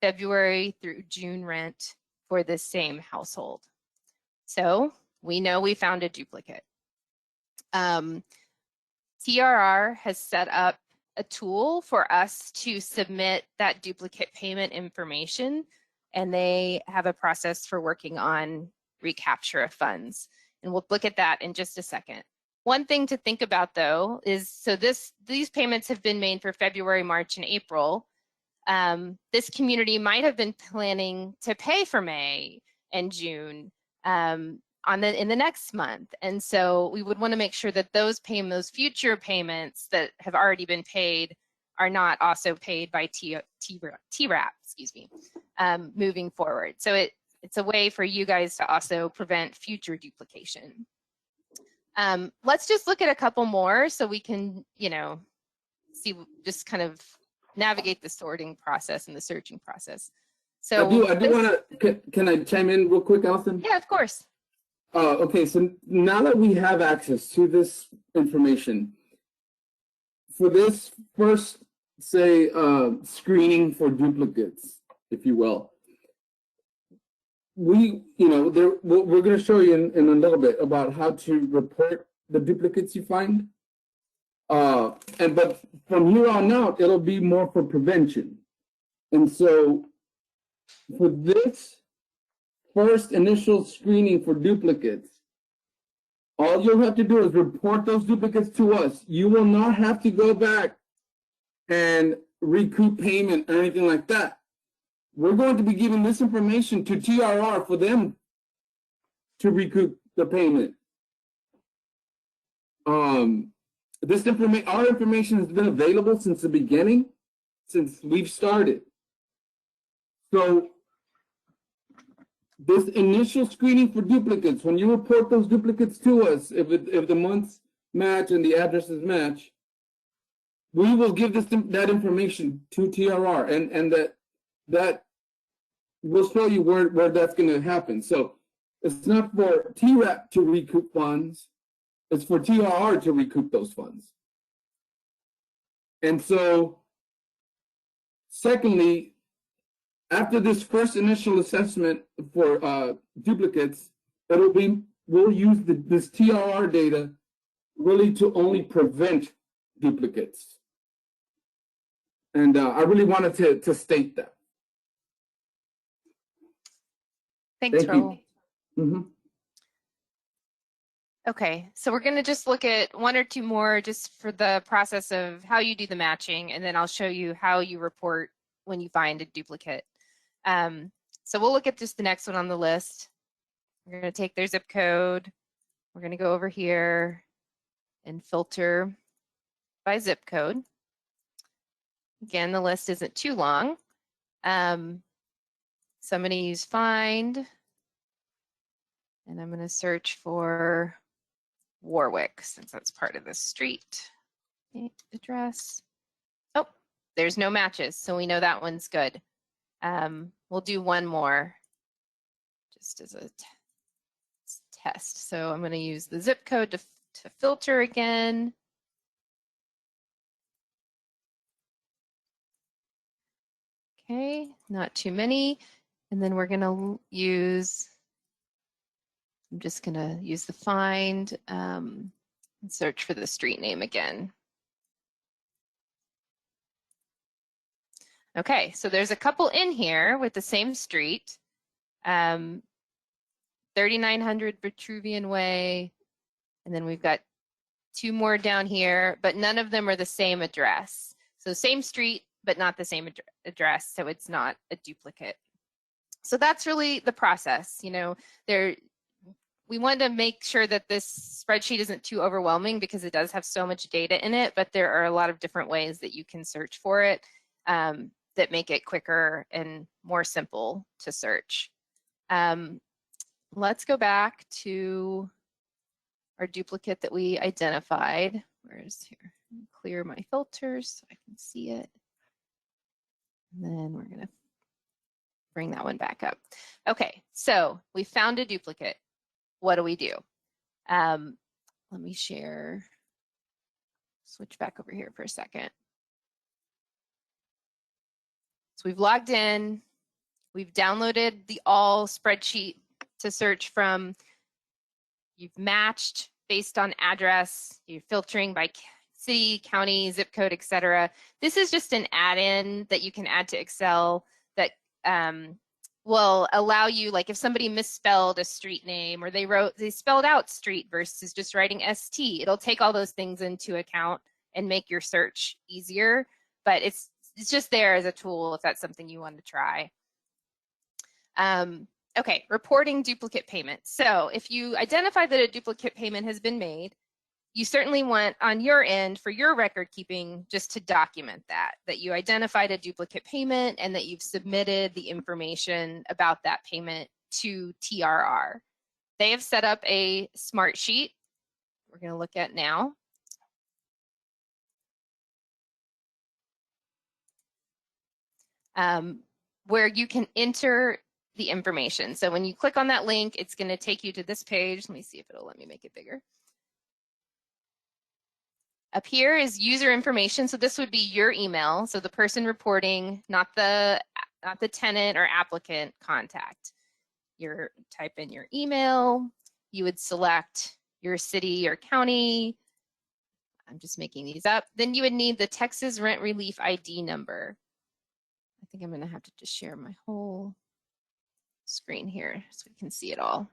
February through June rent for this same household. So we know we found a duplicate. TRR has set up a tool for us to submit that duplicate payment information, and they have a process for working on recapture of funds. And we'll look at that in just a second. One thing to think about though is, so these payments have been made for February, March, and April. This community might have been planning to pay for May and June in the next month. And so we would want to make sure that those future payments that have already been paid are not also paid by TERAP, excuse me, moving forward. So it's a way for you guys to also prevent future duplication. Let's just look at a couple more so we can, you know, see, just kind of navigate the sorting process and the searching process. So I do want to, can I chime in real quick, Allison? Yeah, of course. Okay, so now that we have access to this information, for this first, say, screening for duplicates, if you will, we're going to show you in a little bit about how to report the duplicates you find. But from here on out, it'll be more for prevention. And so for this first initial screening for duplicates, all you'll have to do is report those duplicates to us. You will not have to go back and recoup payment or anything like that. We're going to be giving this information to TRR for them to recoup the payment. Our information has been available since the beginning, since we've started. So this initial screening for duplicates, when you report those duplicates to us, if the months match and the addresses match, we will give that information to TRR, and that will show you where that's going to happen. So it's not for TERAP to recoup funds, it's for TRR to recoup those funds. And so, secondly, after this first initial assessment for duplicates, we'll use this TRR data really to only prevent duplicates. And I really wanted to state that. Thanks, Raul. Mm-hmm. Okay, so we're going to just look at one or two more just for the process of how you do the matching, and then I'll show you how you report when you find a duplicate. So we'll look at just the next one on the list. We're going to take their zip code. We're going to go over here and filter by zip code. Again, the list isn't too long. So I'm going to use find, and I'm going to search for Warwick, since that's part of the street. Address. Oh, there's no matches, so we know that one's good. We'll do one more just as a test. So I'm going to use the zip code to filter again. Okay, not too many. And then we're going to use, I'm just going to use the find and search for the street name again. Okay, so there's a couple in here with the same street, 3900 Vitruvian Way, and then we've got two more down here, but none of them are the same address. So same street, but not the same address, so it's not a duplicate. So that's really the process. You know, we want to make sure that this spreadsheet isn't too overwhelming because it does have so much data in it, but there are a lot of different ways that you can search for it that make it quicker and more simple to search. Let's go back to our duplicate that we identified. Where is here? Clear my filters so I can see it. And then we're going to bring that one back up. Okay, so we found a duplicate. What do we do? Let me share, switch back over here for a second. So we've logged in, we've downloaded the all spreadsheet to search from. You've matched based on address, you're filtering by city, county, zip code, etc. This is just an add-in that you can add to Excel that will allow you, like if somebody misspelled a street name or they spelled out street versus just writing ST, it'll take all those things into account and make your search easier, but it's just there as a tool if that's something you want to try. Okay, reporting duplicate payments. So if you identify that a duplicate payment has been made, you certainly want on your end for your record keeping just to document that you identified a duplicate payment and that you've submitted the information about that payment to TRR. They have set up a smart sheet we're going to look at now. Where you can enter the information. So when you click on that link, it's going to take you to this page. Let me see if it'll let me make it bigger. Up here is user information. So this would be your email. So the person reporting, not the tenant or applicant contact. You type in your email. You would select your city or county. I'm just making these up. Then you would need the Texas Rent Relief ID number. I think I'm going to have to just share my whole screen here so we can see it all.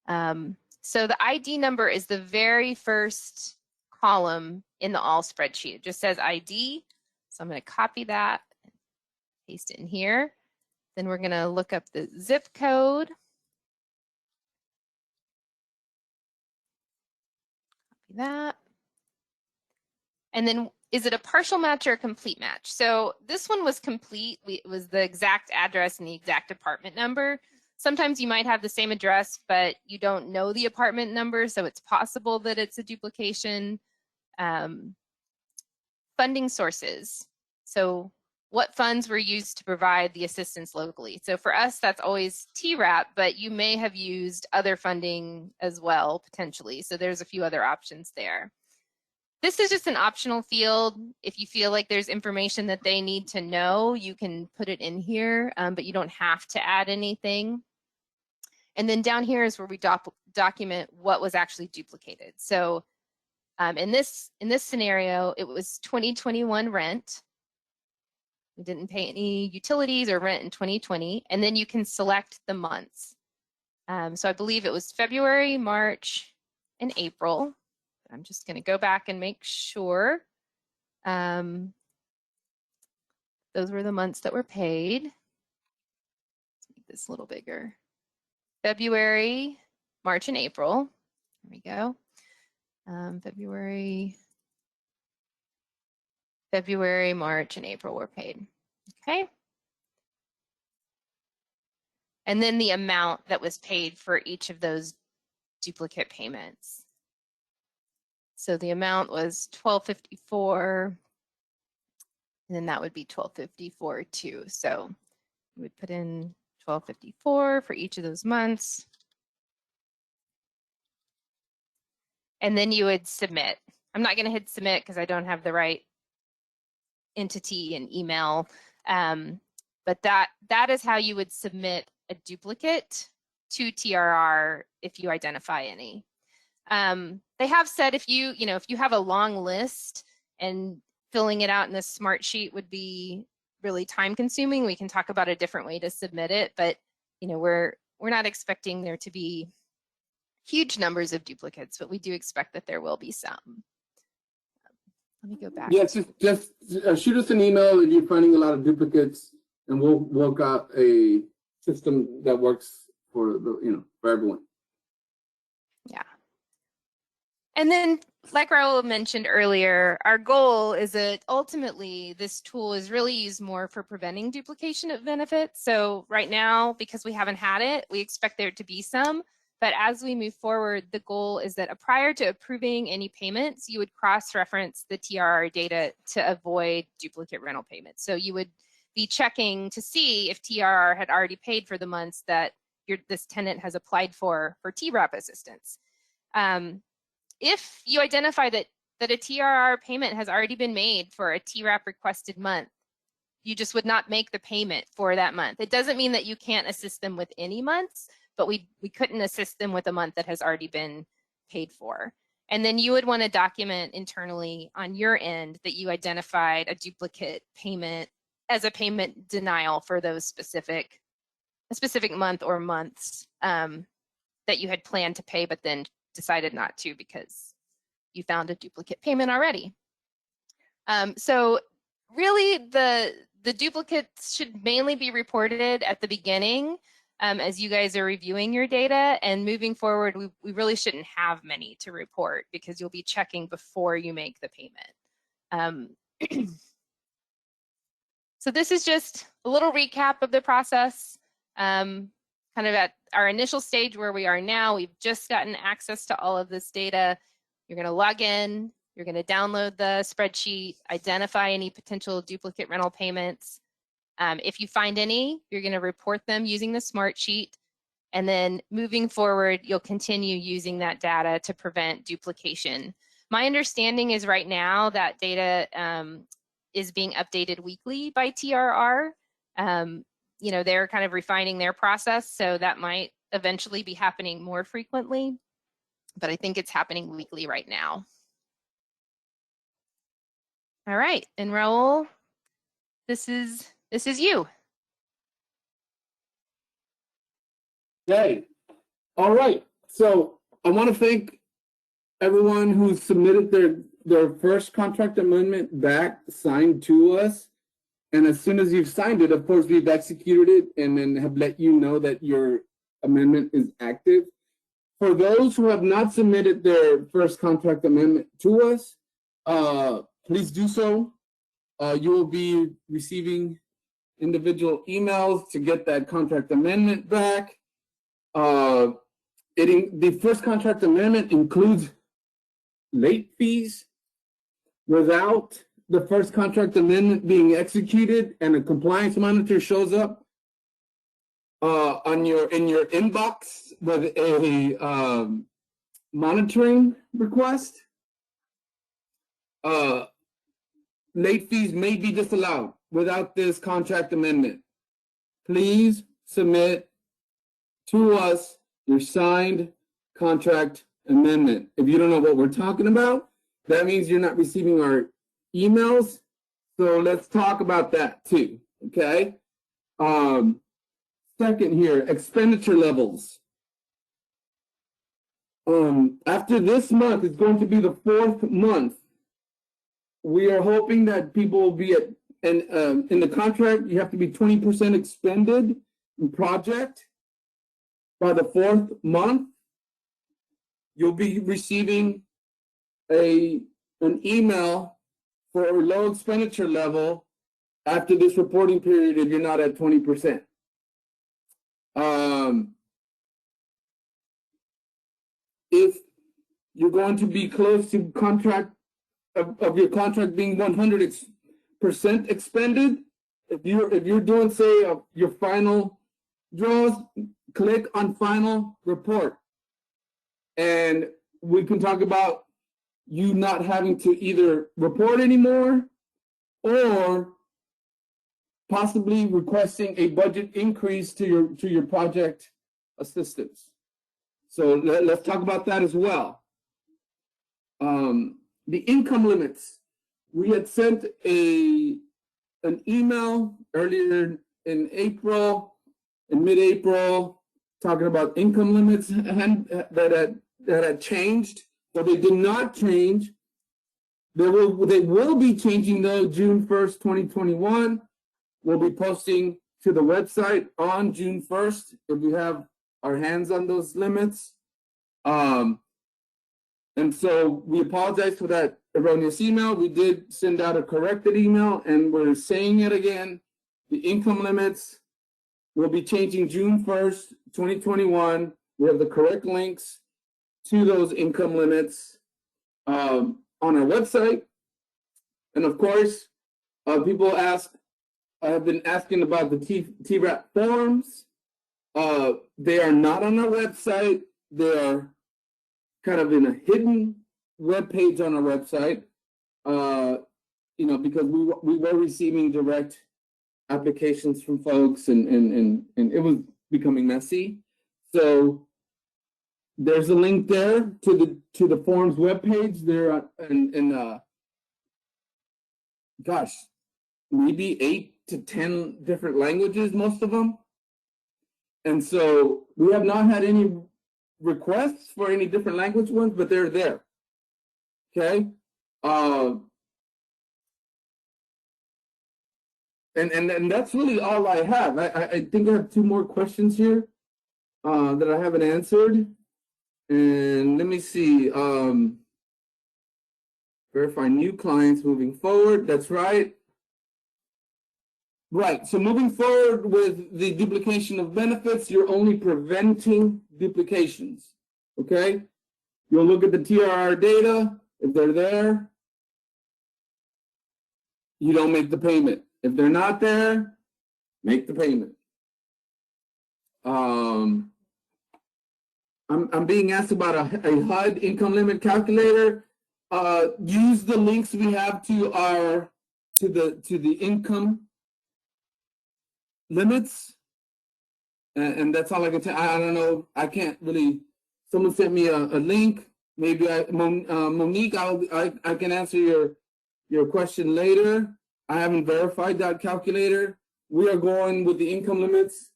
So the ID number is the very first column in the all spreadsheet. It just says ID. So I'm going to copy that, paste it in here. Then we're going to look up the zip code. Copy that. And then is it a partial match or a complete match? So this one was complete. It was the exact address and the exact apartment number. Sometimes you might have the same address, but you don't know the apartment number, so it's possible that it's a duplication. funding sources. So what funds were used to provide the assistance locally? So for us, that's always TERAP, but you may have used other funding as well, potentially. So there's a few other options there. This is just an optional field. If you feel like there's information that they need to know, you can put it in here, but you don't have to add anything. And then down here is where we document what was actually duplicated. So in this scenario, it was 2021 rent. We didn't pay any utilities or rent in 2020, and then you can select the months. So I believe it was February, March, and April. I'm just going to go back and make sure. Those were the months that were paid. Let's make this a little bigger. February, March, and April. There we go. February, March, and April were paid. Okay. And then the amount that was paid for each of those duplicate payments. So the amount was $1,254, and then that would be $1,254 too. So we would put in $1,254 for each of those months. And then you would submit. I'm not going to hit submit because I don't have the right entity and email, but that is how you would submit a duplicate to TRR if you identify any. They have said if you have a long list and filling it out in this smart sheet would be really time consuming, we can talk about a different way to submit it, but we're not expecting there to be huge numbers of duplicates, but we do expect that there will be some. Let me go back. Yes, just shoot us an email if you're finding a lot of duplicates, and we'll work out a system that works for for everyone. Yeah. And then, like Raul mentioned earlier, our goal is that ultimately this tool is really used more for preventing duplication of benefits. So right now, because we haven't had it, we expect there to be some. But as we move forward, the goal is that prior to approving any payments, you would cross-reference the TRR data to avoid duplicate rental payments. So you would be checking to see if TRR had already paid for the months that this tenant has applied for TRAP assistance. If you identify that a TRR payment has already been made for a TRAP requested month, you just would not make the payment for that month. It doesn't mean that you can't assist them with any months, but we couldn't assist them with a month that has already been paid for. And then you would want to document internally on your end that you identified a duplicate payment as a payment denial for those specific month or months that you had planned to pay, but then decided not to because you found a duplicate payment already. So really the duplicates should mainly be reported at the beginning as you guys are reviewing your data, and moving forward, we really shouldn't have many to report because you'll be checking before you make the payment. So this is just a little recap of the process. Kind of at our initial stage where we are now, we've just gotten access to all of this data. You're going to log in, you're going to download the spreadsheet, identify any potential duplicate rental payments. If you find any, you're going to report them using the smart sheet. And then moving forward, you'll continue using that data to prevent duplication. My understanding is right now that data is being updated weekly by TRR. They're kind of refining their process, so that might eventually be happening more frequently, but I think it's happening weekly right now. All right, and Raul, this is you. Okay. All right. So I want to thank everyone who submitted their first contract amendment back signed to us. And as soon as you've signed it, of course, we've executed it and then have let you know that your amendment is active. For those who have not submitted their first contract amendment to us, please do so. You will be receiving individual emails to get that contract amendment back. The first contract amendment includes late fees without the first contract amendment being executed and a compliance monitor shows up in your inbox with a monitoring request, late fees may be disallowed without this contract amendment. Please submit to us your signed contract amendment. If you don't know what we're talking about, that means you're not receiving our emails. So let's talk about that too, okay? Second here, expenditure levels. After this month, it's going to be the 4th month. We are hoping that people will be at, and in the contract, you have to be 20% expended in project by the 4th month. You'll be receiving an email for a low expenditure level after this reporting period if you're not at 20%. If you're going to be close to contract of your contract being 100% expended, if you're doing, say, your final draws, click on final report, and we can talk about you not having to either report anymore or possibly requesting a budget increase to your project assistance. So let's talk about that as well. The income limits. We had sent an email earlier in April, in mid-April, talking about income limits that had changed. But they did not change. They will be changing though June 1st, 2021. We'll be posting to the website on June 1st if we have our hands on those limits. And so we apologize for that erroneous email. We did send out a corrected email, and we're saying it again. The income limits will be changing June 1st, 2021. We have the correct links to those income limits on our website. And of course, people have been asking about the TERAP forms. They are not on our website. They are kind of in a hidden web page on our website, because we were receiving direct applications from folks, and it was becoming messy. So there's a link there to the forms webpage there, and gosh, maybe 8 to 10 different languages, most of them. And so we have not had any requests for any different language ones, but they're there. Okay. And that's really all I have. I think I have 2 more questions here that I haven't answered. And let me see. Verify new clients moving forward. That's right. Right. So moving forward with the duplication of benefits, you're only preventing duplications. Okay. You'll look at the TRR data. If they're there, you don't make the payment. If they're not there, make the payment. I'm being asked about a HUD income limit calculator. Use the links we have to the income limits, and that's all I can tell. I don't know. I can't really. Someone sent me a link. Maybe Monique, I can answer your question later. I haven't verified that calculator. We are going with the income limits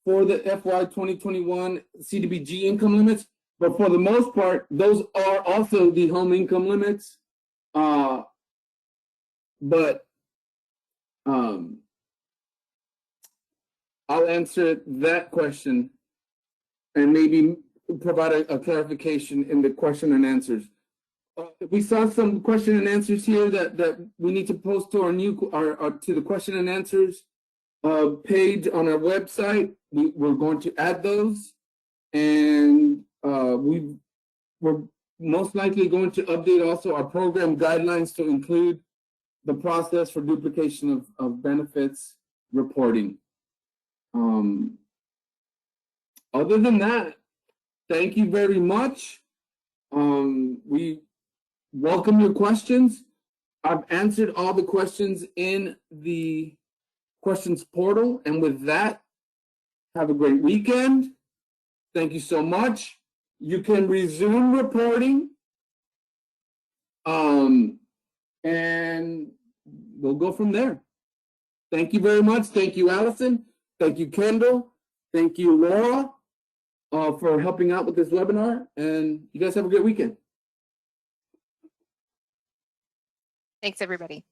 for the FY 2021 CDBG income limits, but for the most part, those are also the home income limits. But I'll answer that question and maybe provide a clarification in the question and answers. We saw some question and answers here that we need to post to to the question and answers page on our website. We're going to add those, and we're most likely going to update also our program guidelines to include the process for duplication of benefits reporting. Other than that, thank you very much. We welcome your questions. I've answered all the questions in the questions portal. And with that, have a great weekend. Thank you so much. You can resume reporting. And we'll go from there. Thank you very much. Thank you, Allison. Thank you, Kendall. Thank you, Laura, for helping out with this webinar. And you guys have a great weekend. Thanks, everybody.